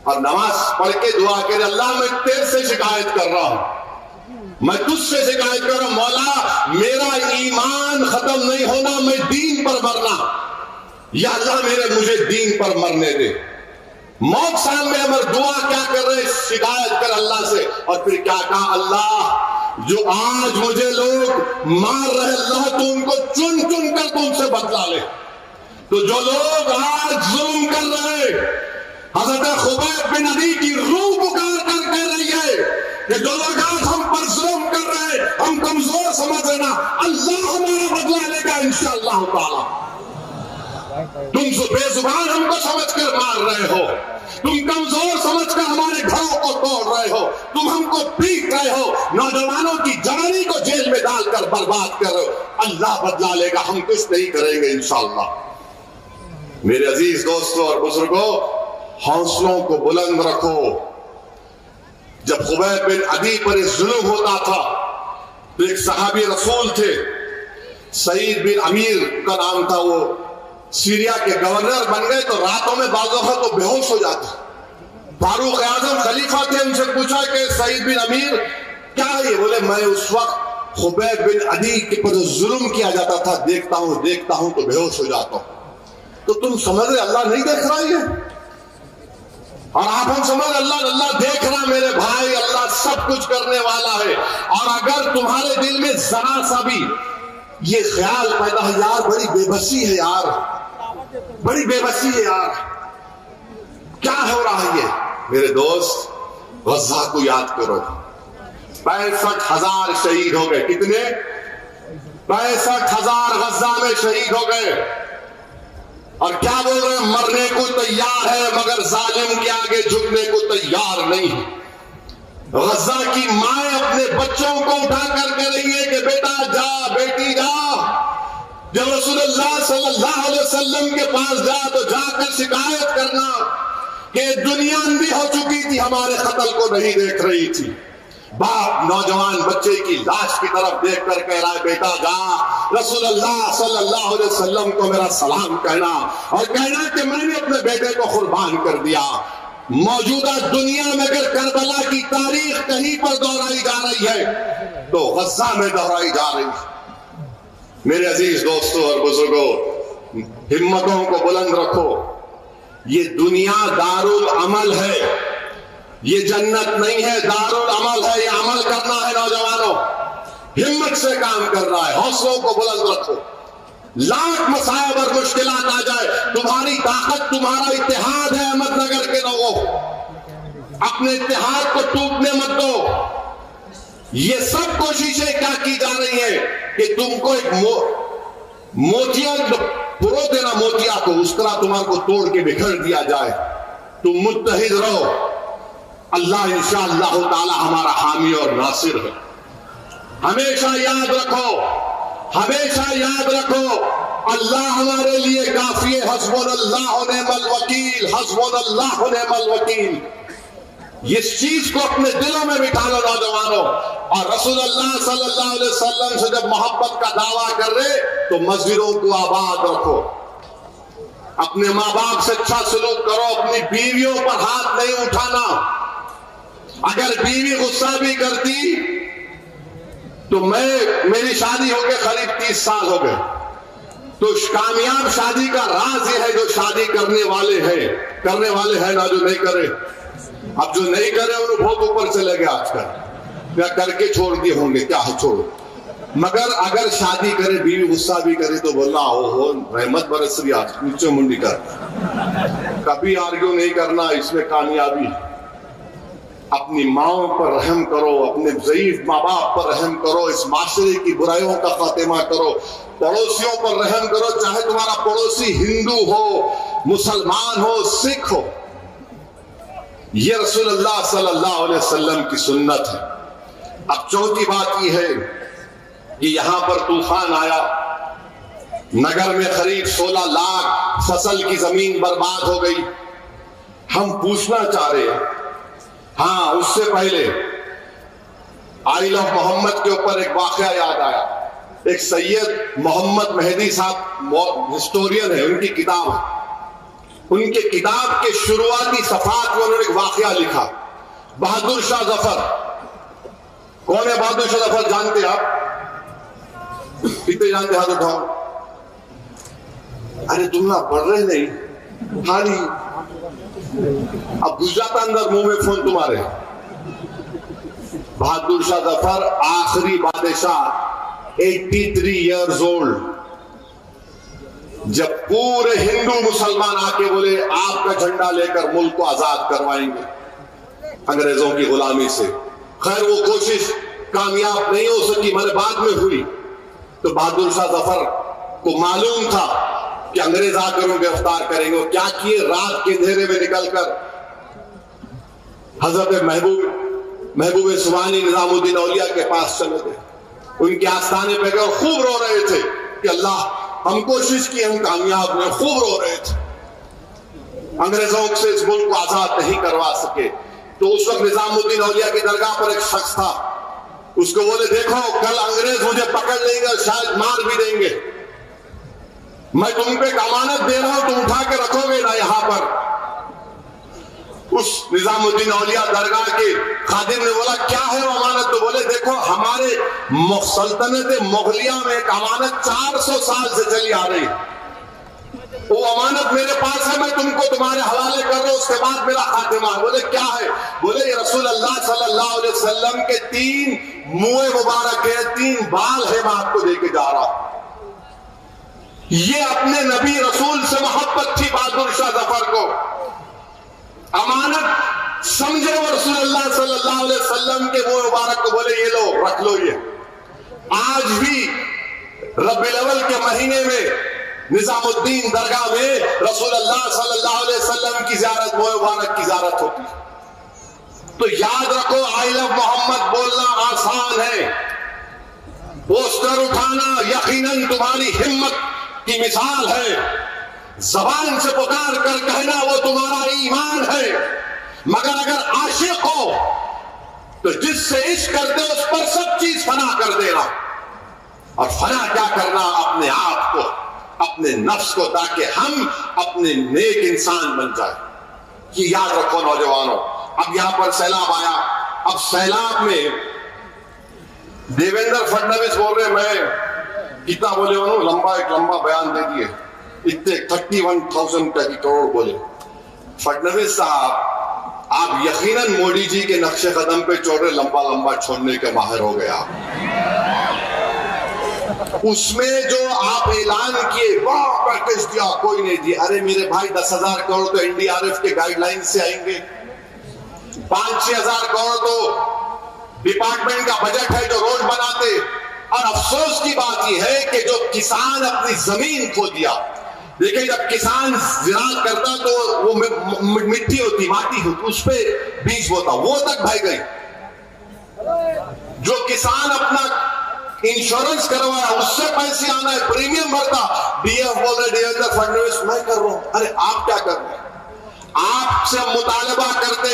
और नमाज पढ़ के दुआ करे अल्लाह मैं तेरे से शिकायत कर रहा हूं, मैं तुझसे शिकायत कर रहा हूं मौला, मेरा ईमान खत्म नहीं होना, मैं दीन पर मरना, या अल्लाह मुझे दीन पर मरने दे। मौत सामने अमर दुआ क्या कर रहे, शिकायत कर अल्लाह से। और फिर क्या कहा, अल्लाह जो आज मुझे लोग मार रहे अल्लाह तो उनको चुन चुन कर तुमसे बदला ले। तो जो लोग आज जुल्म कर रहे, हज़रत खुबैब बिन अदी की रूह पुकार कर कह रही है कि जो लोग आज हम पर जुल्म कर रहे, हम कमजोर समझ लेना, अल्लाह हमारा बदला लेगा इंशाअल्लाह ताला। तुम बेजुबान हमको समझकर मार रहे हो, तुम कमजोर समझकर हमारे घरों को तोड़ रहे हो, तुम हमको पीट रहे हो, नौजवानों की जवानी को जेल में डालकर बर्बाद कर रहे हो, अल्लाह बदला लेगा, हम कुछ नहीं करेंगे इंशाअल्लाह। मेरे अजीज दोस्तों और बुजुर्गों, हौसलों को बुलंद रखो। जब खुबैब बिन अदी पर जुल्म होता था तो एक सहाबी रसूल थे, सईद बिन अमीर का नाम था, वो सीरिया के गवर्नर बन गए तो रातों में बाज़ों का तो बेहोश हो जाते। फारूक आजम खलीफा थे, उनसे पूछा कि सईद बिन अमीर क्या है? बोले मैं उस वक्त खुबैब बिन अदी के पर जुल्म किया जाता था, देखता हूं तो बेहोश हो जाता हूं। तो तुम समझ रहे अल्लाह नहीं देख रहा है? और आप हम समझ अल्लाह अल्लाह देख रहा मेरे भाई, अल्लाह सब कुछ करने वाला है। और अगर तुम्हारे दिल में जरा सा भी ये ख्याल पैदा है, यार बड़ी बेबसी है यार, बड़ी बेबसी है यार, क्या हो रहा है ये, मेरे दोस्त गज़ा को याद करो। 65,000 शहीद हो गए। कितने? 65,000 गज़ा में शहीद हो गए। और क्या बोल रहे हैं? मरने को तैयार है मगर जालिम के आगे झुकने को तैयार नहीं है। गज़ा की माए अपने बच्चों को उठा कर कह रही है कि बेटा जा, बेटी जा। जब रसूलुल्लाह सल्लल्लाहु अलैहि वसल्लम के पास जा तो जाकर शिकायत करना कि दुनिया अंधी हो चुकी थी, हमारे कत्ल को नहीं देख रही थी। बाप नौजवान बच्चे की लाश की तरफ देखकर कह रहा है बेटा जा, रसूलुल्लाह सल्लल्लाहु अलैहि वसल्लम को मेरा सलाम कहना और कहना कि मैंने अपने बेटे को कुर्बान कर दिया। मौजूदा दुनिया में अगर करबला की तारीख कहीं पर दोहराई जा रही है तो गज़ा में दोहराई जा रही है। मेरे अजीज दोस्तों और बुजुर्गों, हिम्मतों को बुलंद रखो। ये दुनिया दारुल अमल है, ये जन्नत नहीं है, दारुल अमल है। ये अमल करना है नौजवानों, हिम्मत से काम करना है। हौसलों को बुलंद रखो। लाख मसाइब और मुश्किलात आ जाए, तुम्हारी ताकत तुम्हारा इत्तेहाद है। अहमदनगर के लोगों, अपने इत्तेहाद को टूटने मत दो। ये सब कोशिशें क्या की जा रही है कि तुमको एक मोतिया पुरो देना, मोतिया को उस तरह तुम्हारे को तोड़ के बिखर दिया जाए। तुम मुत्तहिद रहो, अल्लाह इंशाअल्लाह ताला हमारा हामी और नासिर है। हमेशा याद रखो, हमेशा याद रखो, अल्लाह हमारे लिए काफी है। हस्बुनल्लाह व निअमल वकील, हस्बुनल्लाह व निअमल वकील। इस चीज को अपने दिलों में बिठा लो नौजवानों। और रसूलुल्लाह सल्लल्लाहु अलैहि वसल्लम से जब मोहब्बत का दावा कर रहे तो मस्जिदों को आबाद रखो, अपने माँ बाप से अच्छा सलूक करो, अपनी बीवियों पर हाथ नहीं उठाना। अगर बीवी गुस्सा भी करती तो मेरी शादी हो गई करीब 30 साल हो गए। तो कामयाब शादी का राज ये है जो शादी करने वाले हैं ना, जो नहीं करे। अब जो नहीं करे उन्हें बहुत ऊपर चले गए आजकल, या करके छोड़ दिए होंगे, क्या है छोड़ो। मगर अगर शादी करे, बीवी गुस्सा भी करे तो बोलना हो रहमत बरस रही, आज नीचे मुंडी कर। कभी आर्ग्यू नहीं करना, इसमें कामयाबी है। अपनी माओं पर रहम करो, अपने ज़ईफ माँ बाप पर रहम करो, इस माशरे की बुराइयों का खात्मा करो, पड़ोसियों पर रहम करो, चाहे तुम्हारा पड़ोसी हिंदू हो, मुसलमान हो, सिख हो। ये रसूलुल्लाह सल्लल्लाहु अलैहि वसल्लम की सुन्नत है। अब चौथी बात यह है कि यहां पर तूफान आया, नगर में करीब 16 लाख फसल की जमीन बर्बाद हो गई। हम पूछना चाह रहे हैं, हाँ उससे पहले आइल ऑफ मोहम्मद के ऊपर एक वाकया याद आया। एक सैयद मोहम्मद मेहदी साहब हिस्टोरियन है, उनकी किताब है। उनके किताब के शुरुआती सफात में उन्होंने एक वाकया लिखा, बहादुर शाह जफर। कौन है बहादुर शाह जफर, जानते आप? कितने जानते? हाथ उठाओ। अरे तुम ना पढ़ रहे नहीं, खाली अब घुस जाता अंदर मुंह में फोन तुम्हारे। बहादुर शाह जफर आखिरी बादशाह, 83 इयर्स ओल्ड। जब पूरे हिंदू मुसलमान आके बोले आपका झंडा लेकर मुल्क को आजाद करवाएंगे अंग्रेजों की गुलामी से, खैर वो कोशिश कामयाब नहीं हो सकी, मगर बाद में हुई। तो बहादुर शाह जफर को मालूम था कि अंग्रेज आकर उन्हें गिरफ्तार करेंगे। क्या किए, रात के अंधेरे में निकलकर हजरत महबूब सुबानी निजामुद्दीन औलिया के पास चले गए। उनके आस्थाने पे गए, खूब रो रहे थे कि अल्लाह हम कोशिश की, हम कामयाब नहीं। खूब रो रहे थे, अंग्रेजों से इस मुल्क को आजाद नहीं करवा सके। तो उस वक्त निजामुद्दीन औलिया की दरगाह पर एक शख्स था, उसको बोले देखो कल अंग्रेज मुझे पकड़ लेंगे और शायद मार भी देंगे, मैं तुम पे अमानत दे रहा हूं, तुम उठा के रखोगे ना यहां पर। उस निजामुद्दीन औलिया दरगाह के खादिम ने बोला क्या है वो अमानत? तो बोले देखो हमारे सल्तनत मुगलिया में एक अमानत 400 साल से चली आ रही, वो अमानत मेरे पास है, मैं तुमको तुम्हारे हवाले कर रहा हूं, उसके बाद मेरा खातिमा है। बोले क्या है? बोले ये रसूल अल्लाह सल्लल्लाहु अलैहि वसल्लम के 3 मुंह मुबारक है, 3 बाल है, मैं आपको देके जा रहा हूं। ये अपने नबी रसूल से मोहब्बत थी बहादुर शाह जफर को। अमानत समझे वो रसूल अल्लाह सल्लल्लाहु अलैहि वसल्लम के मुंह मुबारक को, बोले ये लो, रख लो। ये आज भी रबीउल अव्वल के महीने में निजामुद्दीन दरगाह में रसूल अल्लाह सल्लल्लाहु अलैहि वसल्लम की ज़ियारत, मुंह मुबारक की ज़ियारत होती है। तो याद रखो, आई लव मोहम्मद बोलना आसान है, पोस्टर उठाना यकीनन तुम्हारी हिम्मत की मिसाल है, जबान से पुकार कर कहना वो तुम्हारा ईमान है। मगर अगर आशिक हो तो जिससे इश्क करते उस पर सब चीज फना कर देना। और फना क्या करना? अपने आप को, अपने नफ्स को, ताकि हम अपने नेक इंसान बन जाए। कि याद रखो नौजवानों, अब यहां पर सैलाब आया। अब सैलाब में देवेंद्र फडणवीस बोल रहे, मैं कितना बोले लंबा एक लंबा बयान दे दिए, इतने 31,000 करोड़ बोले। फडणवीस साहब, आप यकीनन मोदी जी के नक्शे कदम पे चौड़े लंबा लंबा छोड़ने के माहिर हो गया। उसमें जो आप ऐलान किए, बड़ा पैकेज दिया, कोई नहीं दिया। अरे मेरे भाई 10,000 करोड़ तो एनडीआरएफ के गाइडलाइन से आएंगे, 5-6 हजार करोड़ तो डिपार्टमेंट का बजट है जो रोड बनाते। और अफसोस की बात यह है कि जो किसान अपनी जमीन खो दिया, देखिए जब किसान ज़िराअत करता तो वो मिट्टी होती, माटी होती, उस पे बीज बोता, वो तक भाग गई। जो किसान अपना इंश्योरेंस करवाया, उससे पैसे आना है, प्रीमियम भरता, डीएफ बोल रहे देवेंद्र फडणवीस मैं कर रहा हूं। अरे आप क्या कर रहे हैं? आपसे मुतालबा करते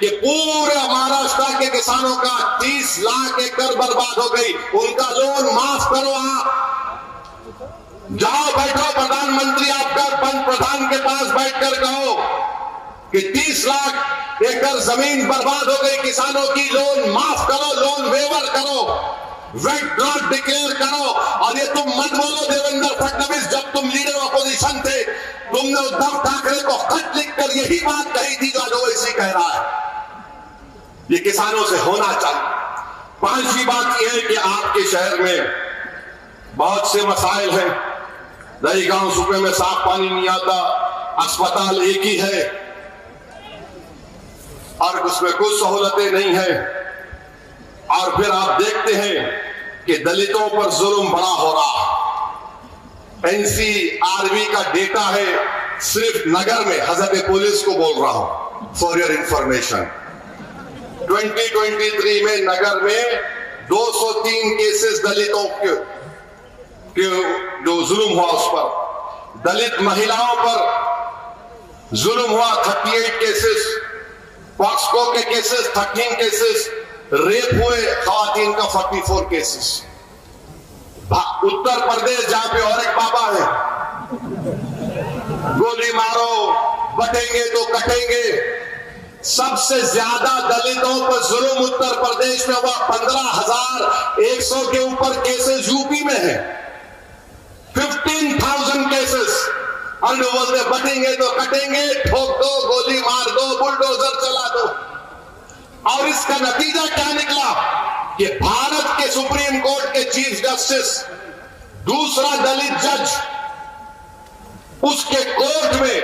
कि पूरे महाराष्ट्र के किसानों का 30 लाख एकड़ बर्बाद हो गई, उनका लोन माफ करो। आप जाओ, बैठो, प्रधानमंत्री आपका प्रधान के पास बैठकर कहो कि 30 लाख एकड़ जमीन बर्बाद हो गई किसानों की, लोन माफ करो, लोन वेवर करो, वेट ड्रॉट डिक्लेयर करो। और ये तुम मत बोलो देवेंद्र फडणवीस, जब तुम लीडर ऑपोजिशन थे, तुमने उद्धव ठाकरे को खत लिखकर यही बात कही थी जो आज ओवैसी कह रहा है। ये किसानों से होना चाहिए। 5वीं बात यह है कि आपके शहर में बहुत से मसाइल हैं। नई गांव सूबे में साफ पानी नहीं आता, अस्पताल एक ही है और उसमें कुछ सहूलतें नहीं है। और फिर आप देखते हैं कि दलितों पर जुल्म बड़ा हो रहा। एनसीआरबी का डेटा है, सिर्फ नगर में, हजरत पुलिस को बोल रहा हूं फॉर योर इंफॉर्मेशन, 2023 में नगर में 203 केसेस दलितों के जो जुल्म हुआ उस पर, दलित महिलाओं पर जुल्म हुआ 38 केसेस, पॉक्सको के केसेस 13 केसेस, रेप हुए खवातीन का 44 केसेस। उत्तर प्रदेश जहां पे और एक बाबा है, गोली मारो बटेंगे तो कटेंगे, सबसे ज्यादा दलितों पर जुल्म उत्तर प्रदेश में हुआ, 15,100 के ऊपर केसेस यूपी में है, 15,000 केसेस। और बोलते बटेंगे तो कटेंगे, ठोक दो, गोली मार दो, बुलडोजर चला दो। और इसका नतीजा क्या निकला कि भारत के सुप्रीम कोर्ट के चीफ जस्टिस, दूसरा दलित जज, उसके कोर्ट में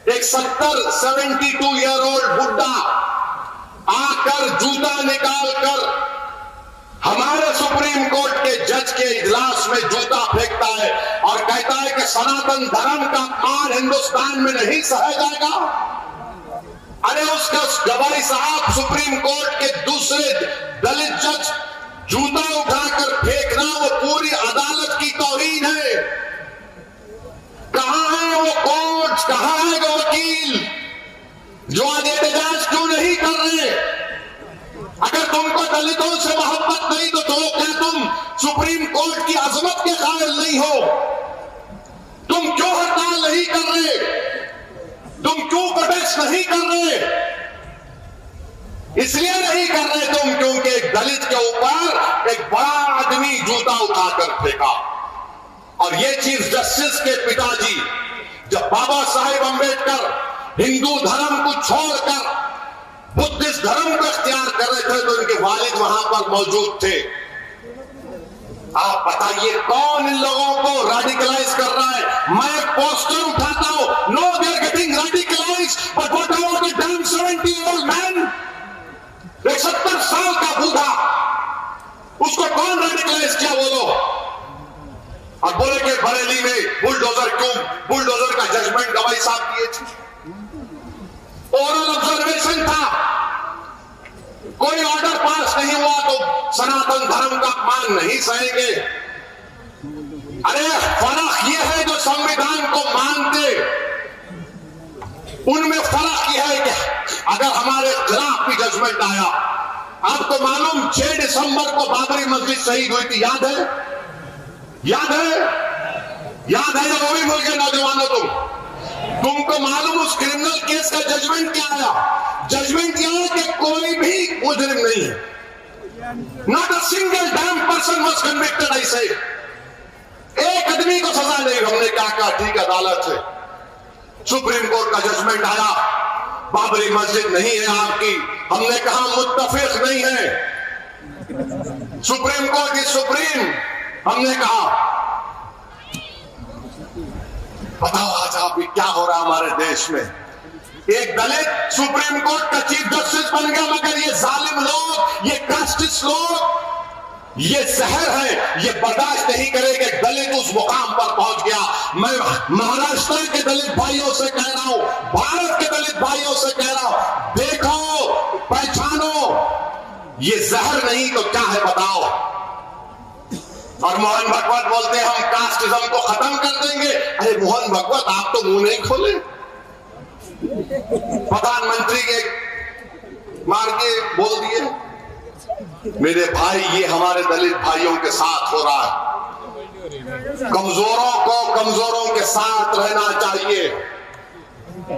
एक 72 ईयर ओल्ड बुड्ढा आकर जूता निकालकर हमारे सुप्रीम कोर्ट के जज के इजलास में जूता फेंकता है और कहता है कि सनातन धर्म का अपमान हिंदुस्तान में नहीं सहा जाएगा। अरे उसका गवाही साहब, सुप्रीम कोर्ट के दूसरे दलित जज जूता उठाकर फेंकना वो पूरी अदालत की तौहीन है। कहां है वो कोर्ट, कहां है वो वकील जो आज एहतजाज क्यों नहीं कर रहे? अगर तुमको दलितों से मोहब्बत नहीं तो क्या तुम सुप्रीम कोर्ट की अजमत के कायल नहीं हो? तुम क्यों हड़ताल नहीं कर रहे? तुम क्यों प्रोटेस्ट नहीं कर रहे? इसलिए नहीं कर रहे तुम क्योंकि एक दलित के ऊपर एक बड़ा आदमी जूता उठाकर फेंका। और ये चीफ जस्टिस के पिताजी जब बाबा साहेब अंबेडकर हिंदू धर्म को छोड़कर बुद्धिस्ट धर्म को इख्तियार कर रहे थे तो इनके वालिद वहां पर मौजूद थे। आप बताइए कौन इन लोगों को रेडिकलाइज कर रहा है? मैं एक पोस्टर उठाता हूं, no they are getting radicalised, but what about the damn 70-year-old man? एक 70 साल का बूढ़ा, उसको कौन रेडिकलाइज किया बोलो? और बोले कि बरेली में बुलडोजर क्यों, बुलडोजर का जजमेंट गवाही साहब दिए थे, ओरल ऑब्जर्वेशन था, कोई ऑर्डर पास नहीं हुआ तो सनातन धर्म का अपमान नहीं सहेंगे। अरे फर्क यह है जो संविधान को मानते, उनमें फर्क यह है कि अगर हमारे खिलाफ भी जजमेंट आया, आपको मालूम 6 दिसंबर को बाबरी मस्जिद शहीद हुई थी, याद है? याद है? याद है? जब वो भी भूल गए नौजवानों, तुमको मालूम उस क्रिमिनल केस का जजमेंट क्या आया? जजमेंट यह है कि कोई भी मुजरिम नहीं है, not a single dam person was convicted. ऐसे एक आदमी को सजा नहीं। हमने क्या कहा? ठीक है, अदालत है, सुप्रीम कोर्ट का जजमेंट आया, बाबरी मस्जिद नहीं है आपकी। हमने कहा मुत्तफिक नहीं है, सुप्रीम कोर्ट इज सुप्रीम। हमने कहा बताओ आज आप क्या हो रहा है हमारे देश में? एक दलित सुप्रीम कोर्ट का चीफ जस्टिस बन गया, मगर ये जालिम लोग, ये कास्टिस्ट लोग, ये जहर है, ये बर्दाश्त नहीं करेंगे। दलित उस मुकाम पर पहुंच गया। मैं महाराष्ट्र के दलित भाइयों से कह रहा हूं, भारत के दलित भाइयों से कह रहा हूं, देखो, पहचानो, ये जहर नहीं तो क्या है बताओ? और मोहन भगवत बोलते हैं हम कास्टिज्म को खत्म कर देंगे। अरे मोहन भगवत, आप तो मुंह नहीं खोले, प्रधानमंत्री के मार के बोल दिए। मेरे भाई, ये हमारे दलित भाइयों के साथ हो रहा है। कमजोरों को कमजोरों के साथ रहना चाहिए,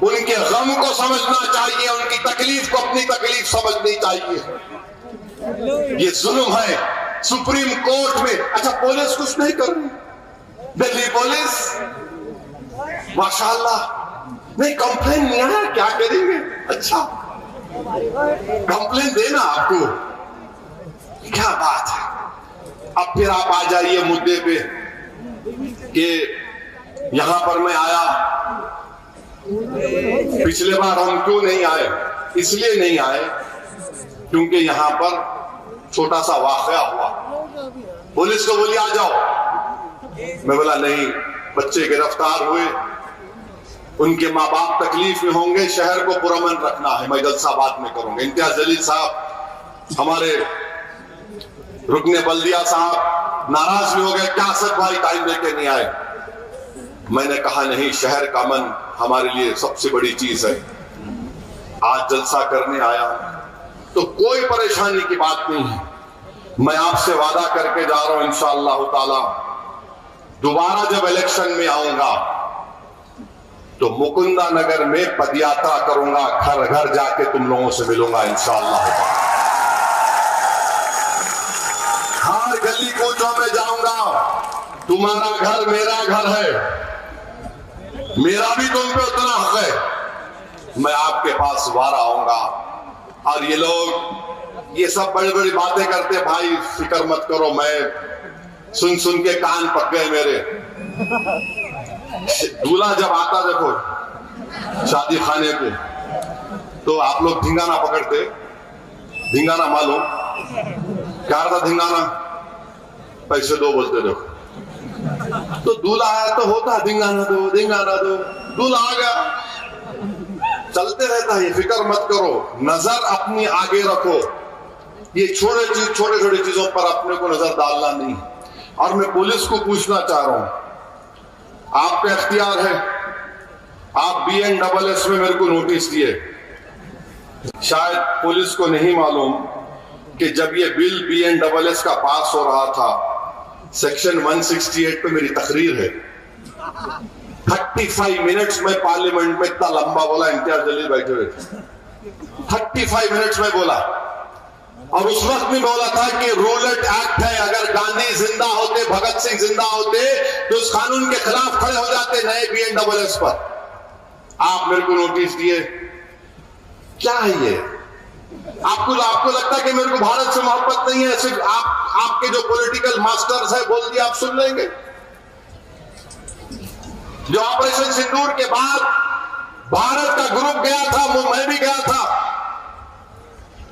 उनके गम को समझना चाहिए, उनकी तकलीफ को अपनी तकलीफ समझनी चाहिए। ये जुल्म है सुप्रीम कोर्ट में। अच्छा, पुलिस कुछ नहीं कर रही, दिल्ली पुलिस माशाल्लाह, नहीं कंप्लेन नहीं आया, क्या करेंगे? अच्छा, कंप्लेन देना आपको, क्या बात है। अब फिर आप आ जाइए मुद्दे पे कि यहां पर मैं आया, पिछले बार हम क्यों नहीं आए? इसलिए नहीं आए क्योंकि यहां पर छोटा सा वाकया हुआ, पुलिस को बोली आ जाओ, मैं बोला नहीं, बच्चे गिरफ्तार हुए, उनके माँ बाप तकलीफ में होंगे, शहर को पुरअमन रखना है, मैं जलसा बात में करूंगा। इम्तियाज जलील साहब, हमारे रुकने बल्दिया साहब नाराज भी हो गए, क्या असद भाई टाइम देके नहीं आए? मैंने कहा नहीं, शहर का अमन हमारे लिए सबसे बड़ी चीज है, आज जलसा करने आया, तो कोई परेशानी की बात नहीं है। मैं आपसे वादा करके जा रहा हूं, इंशाअल्लाह ताला दोबारा जब इलेक्शन में आऊंगा तो मुकुंदा नगर में पदयात्रा करूंगा, घर घर जाके तुम लोगों से मिलूंगा इंशाअल्लाह। हर गली कूचों में जाऊंगा, तुम्हारा घर मेरा घर है, मेरा भी तुम पे उतना हक है। मैं आपके पास दोबारा आऊंगा। और ये लोग ये सब बड़ी बड़ी बातें करते, भाई फिक्र मत करो, मैं सुन सुन के कान पक गए मेरे। दूल्हा जब आता देखो शादी खाने पे, तो आप लोग धिंगाना पकड़ते, धिंगाना मालूम क्या था? धिंगाना पैसे दो बोलते देखो, तो दूल्हा आया तो होता धिंगाना दो, धिंगाना दो, दूल्हा आ गया, चलते रहता है। फिक्र मत करो, नजर अपनी आगे रखो, ये छोटे छोटे चीजों पर अपने को नजर डालना नहीं। और मैं पुलिस को पूछना चाह रहा हूं, आपका इख्तियार है, आप BNSS में मेरे को नोटिस दिए, शायद पुलिस को नहीं मालूम कि जब ये बिल BNSS का पास हो रहा था, सेक्शन 168 पे मेरी तकरीर है, 35 मिनट्स में पार्लियामेंट में इतना लंबा बोला, इम्तियाज जलील बैठे हुए थे, 35 मिनट्स में बोला। और उस वक्त भी बोला था कि रूलेट एक्ट है, अगर गांधी जिंदा होते, भगत सिंह जिंदा होते तो उस कानून के खिलाफ खड़े हो जाते नए BNSS पर। आप मेरे को नोटिस दिए, क्या है ये? आपको लगता है कि मेरे को भारत से मोहब्बत नहीं है, सिर्फ आपके जो पॉलिटिकल मास्टर्स है बोल दिया आप सुन लेंगे। जो ऑपरेशन सिंदूर के बाद भारत का ग्रुप गया था, मैं भी गया था,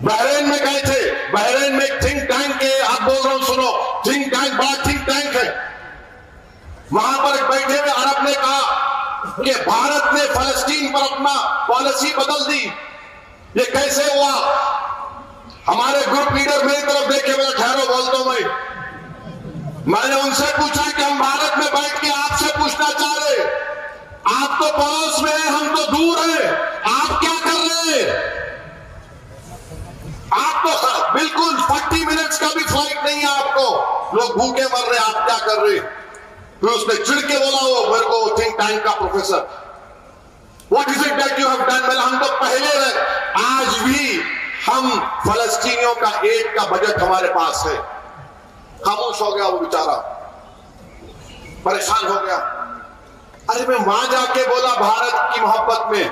बहरीन में गए थे। बहरीन में एक थिंक टैंक है, आप बोल रहा हूं सुनो, थिंक टैंक बड़ा थिंक टैंक है। वहां पर बैठे हुए अरब ने कहा कि भारत ने फलस्तीन पर अपना पॉलिसी बदल दी। ये कैसे हुआ? हमारे ग्रुप लीडर मेरी तरफ देखे, मेरा ठहरो बोलता हूं मैंने उनसे पूछा कि हम भारत में बैठ के आपसे पूछना चाह रहे, आप तो पड़ोस में हैं, हम तो दूर हैं, आप क्या कर रहे हैं? आप तो बिल्कुल 40 मिनट्स का भी फ्लाइट नहीं है आपको, लोग भूखे मर रहे, आप क्या कर रहे? फिर उसने चिढ़ के बोला वो मेरे को थिंक टैंक का professor, what is it that you have done? मैंने हम तो पहले रहे, आज भी हम फलस्तीनियों का एड का बजट हमारे पास है। खामोश हो गया वो बेचारा, परेशान हो गया। अरे मैं वहां जाके बोला भारत की मोहब्बत में,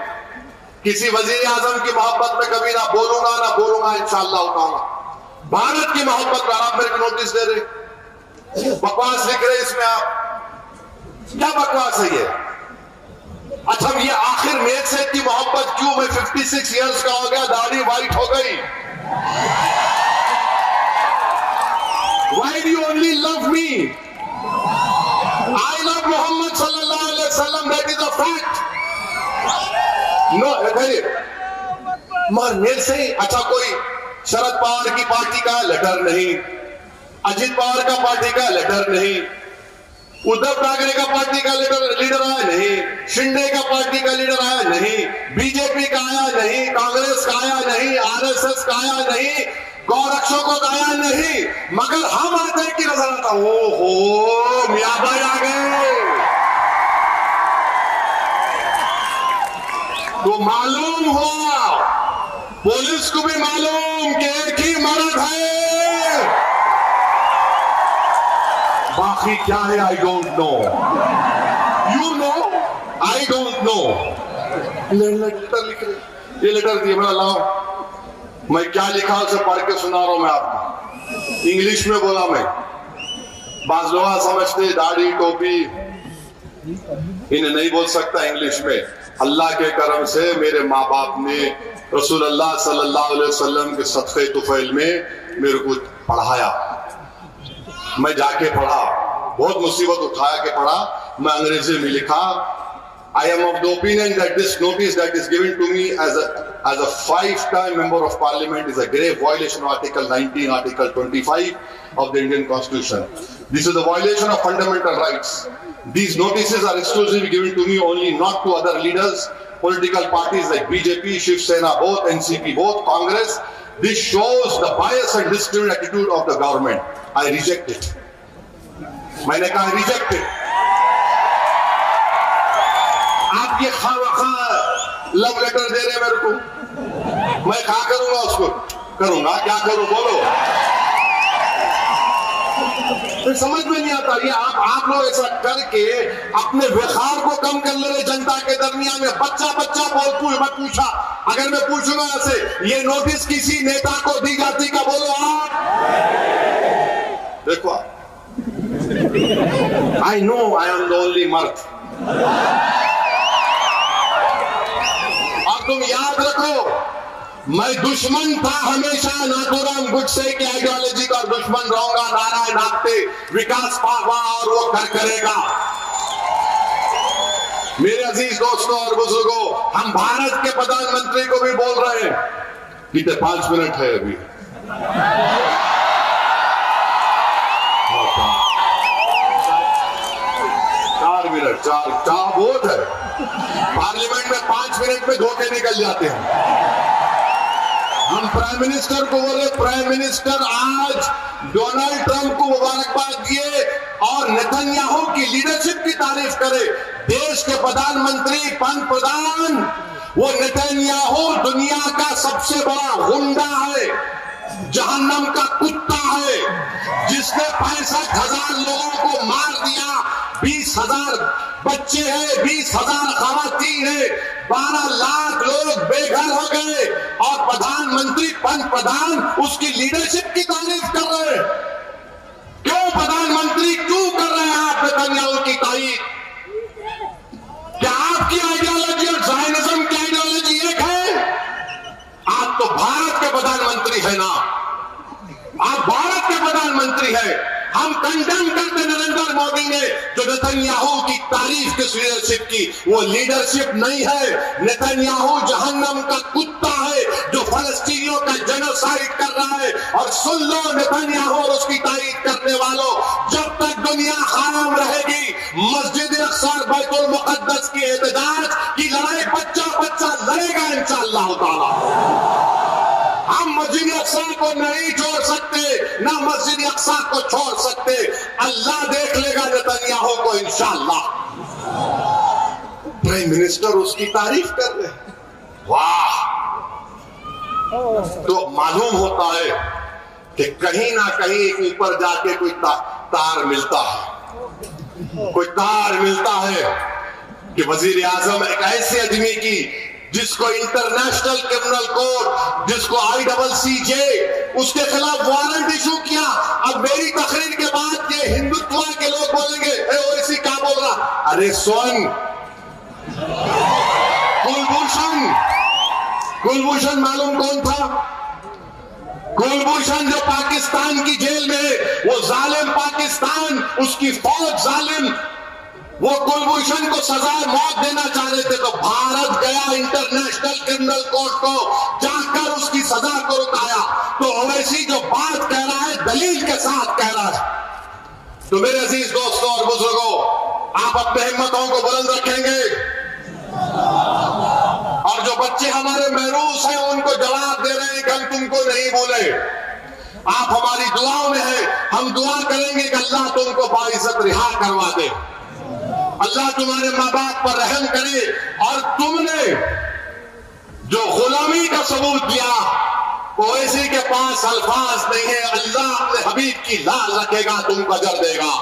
किसी वजीर आजम की मोहब्बत में कभी ना बोलूंगा इंशाअल्लाह ताला। भारत की मोहब्बत में आप मेरे को नोटिस दे रहे, बकवास लिख रहे इसमें आप, क्या बकवास है ये? अच्छा ये आखिर मेरे से इतनी मोहब्बत क्यों? मैं 56 इयर्स का हो गया, दाढ़ी वाइट हो गई। Why do you only love me? I love Muhammad sallallahu alaihi wasallam, that is a fact. No, मगर मेरे से अच्छा कोई शरद पवार की पार्टी का लेटर नहीं, अजित पवार का पार्टी का लेटर नहीं, उद्धव ठाकरे का पार्टी का लीडर आया नहीं, शिंदे का पार्टी का लीडर आया नहीं, बीजेपी का आया नहीं, कांग्रेस का आया नहीं, आरएसएस का आया नहीं, गौरक्षकों का आया नहीं, मगर हम आते की नजर आता, ओहो मियां भाई आ गए। तो मालूम हुआ, पुलिस को भी मालूम कि एक ही मर्द है, बाकी क्या है I don't know, you know I don't know. Letter लिख रहे, ये लेटर दिए, मैं लाओ, मैं क्या लिखा उसे पढ़ के सुना रहा हूं मैं आपको, इंग्लिश में बोला मैं। बाज लोग समझते दाढ़ी टोपी इन्हें नहीं बोल सकता इंग्लिश में। अल्लाह के करम से मेरे माँ बाप ने रसूलुल्लाह सल्लल्लाहु अलैहि वसल्लम के सदक़े तुफ़ैल में मेरे को पढ़ाया, मैं जाके पढ़ा, बहुत मुसीबत उठाया के पढ़ा। मैं अंग्रेजी में लिखा, I am of the opinion that this notice that is given to me as a 5-time member of parliament is a grave violation of Article 19, Article 25 of the Indian Constitution. This is a violation of fundamental rights. These notices are exclusively given to me only, not to other leaders, political parties like BJP, Shiv Sena, both NCP, both Congress. This shows the bias and discriminatory attitude of the government. I reject it. मैंने कहा reject it. आप ये खामखा love letter दे रहे मेरे को, मैं क्या करूंगा उसको? करूंगा क्या करूं बोलो? तो समझ में नहीं आता ये। आप लोग ऐसा करके अपने विखार को कम कर ले रहे जनता के दरमियान में। बच्चा मैं पूछा, अगर मैं पूछूंगा ऐसे, ये नोटिस किसी नेता को दी जाती का बोलो आप? देखो I know I am the only मर्द। तुम याद रखो, मैं दुश्मन था हमेशा नाथूराम गोडसे की आइडियोलॉजी का, दुश्मन रहूंगा, नारायण आपते विकास पावा और वो करेगा। मेरे अजीज दोस्तों और बुजुर्गों, हम भारत के प्रधानमंत्री को भी बोल रहे हैं, कितने 5 मिनट है अभी, 4 मिनट, चार वोट है पार्लियामेंट में, 5 मिनट में धोखे निकल जाते हैं। हम प्राइम मिनिस्टर को बोले, प्राइम मिनिस्टर आज डोनाल्ड ट्रंप को मुबारकबाद दिए और नेतन्याहू की लीडरशिप की तारीफ करे। देश के प्रधानमंत्री, पंत प्रधान, वो नेतन्याहू दुनिया का सबसे बड़ा गुंडा है, जहन्नम का कुत्ता है, जिसने 65,000 लोगों को मार दिया, 20,000 बच्चे हैं, 20,000 खवातीन है, 12 लाख लोग बेघर हो गए और प्रधानमंत्री पंत प्रधान उसकी लीडरशिप की तारीफ कर रहे हैं। क्यों प्रधानमंत्री क्यों कर रहे हैं आप नेतन्याहू की तारीफ? क्या आपकी आइडियोलॉजी और ज़ायनिज़्म की आइडियोलॉजी एक है? आप तो भारत के प्रधानमंत्री है ना, आप भारत के प्रधानमंत्री है। हम कंडेम करते नरेंद्र मोदी ने जो नेतन्याहू की तारीफ किस लीडरशिप की, वो लीडरशिप नहीं है। नेतन्याहू जहन्नम का कुत्ता है जो फलस्तीनियों का जेनोसाइड कर रहा है। और सुन लो नेतन्याहू और उसकी तारीफ करने वालों, जब तक दुनिया कायम रहेगी, मस्जिद अक्सा बैतुल मुकद्दस की एहतजाज की लड़ाई बच्चा लड़ेगा इंशाअल्लाह ताला। हम मस्जिद अक्सा को नहीं छोड़ सकते, ना मस्जिद अक्सा को छोड़ सकते। अल्लाह देख लेगा नेतन्याहू को इंशाअल्लाह। प्राइम मिनिस्टर उसकी तारीफ कर रहे हैं, वाह। तो मालूम होता है कि कहीं ना कहीं ऊपर जाके कोई तार मिलता है, कोई तार मिलता है कि वजीर आजम एक ऐसे आदमी की जिसको इंटरनेशनल क्रिमिनल कोर्ट, जिसको ICC उसके खिलाफ वारंट इशू किया। अब मेरी तकरीर के बाद ये हिंदुत्व के लोग बोलेंगे ओवैसी क्या बोल रहा? अरे सुन, कुलभूषण मालूम कौन था? कुलभूषण जो पाकिस्तान की जेल में, वो जालिम पाकिस्तान, उसकी फौज जालिम, वो कुलभूषण को सजा मौत देना चाह रहे थे। तो भारत गया इंटरनेशनल क्रिमिनल कोर्ट को, जाकर उसकी सजा को रुकाया। तो ओवैसी जो बात कह रहा है दलील के साथ कह रहा है। तो मेरे अजीज दोस्तों और बुजुर्गों, आप अपने हिम्मतों को बुलंद रखेंगे और जो बच्चे हमारे महरूस हैं उनको जवाब दे रहे हैं कि हम तुमको नहीं बोले। आप हमारी दुआओं में है, हम दुआ करेंगे कि अल्लाह तुमको बाइज्जत रिहा करवा दे, अल्लाह तुम्हारे माँ बाप पर रहम करे। और तुमने जो गुलामी का सबूत दिया, ओवैसी के पास अल्फाज नहीं है। अल्लाह अपने हबीब की लाज रखेगा, तुमको अजर देगा।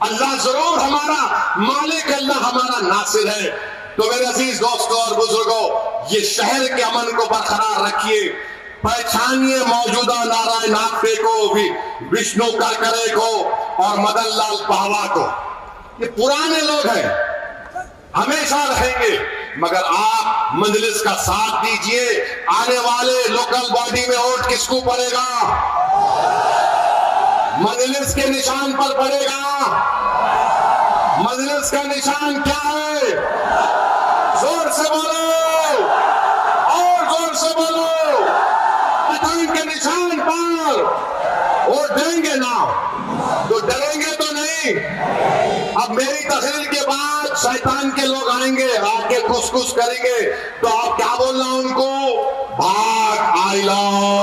अल्लाह जरूर हमारा मालिक, अल्लाह हमारा नासिर है। तो मेरे अजीज दोस्तों और बुजुर्गों, ये शहर के अमन को बरकरार रखिए, पहचानिए मौजूदा नारायण आप्टे को, विष्णु करकरे को और मदन लाल पावा को। ये पुराने लोग हैं, हमेशा रहेंगे, मगर आप मजलिस का साथ दीजिए। आने वाले लोकल बॉडी में वोट किसको पड़ेगा? मजलिस के निशान पर पड़ेगा। मजलिस का निशान क्या है? जोर से बोलो और जोर से बोलो। पतंग के निशान पर वोट देंगे ना तो डरेंगे तो नहीं। अब मेरी तकरीर के बाद शैतान के लोग आएंगे, आके कुछ करेंगे, तो आप क्या बोलना उनको? भाग, आई लव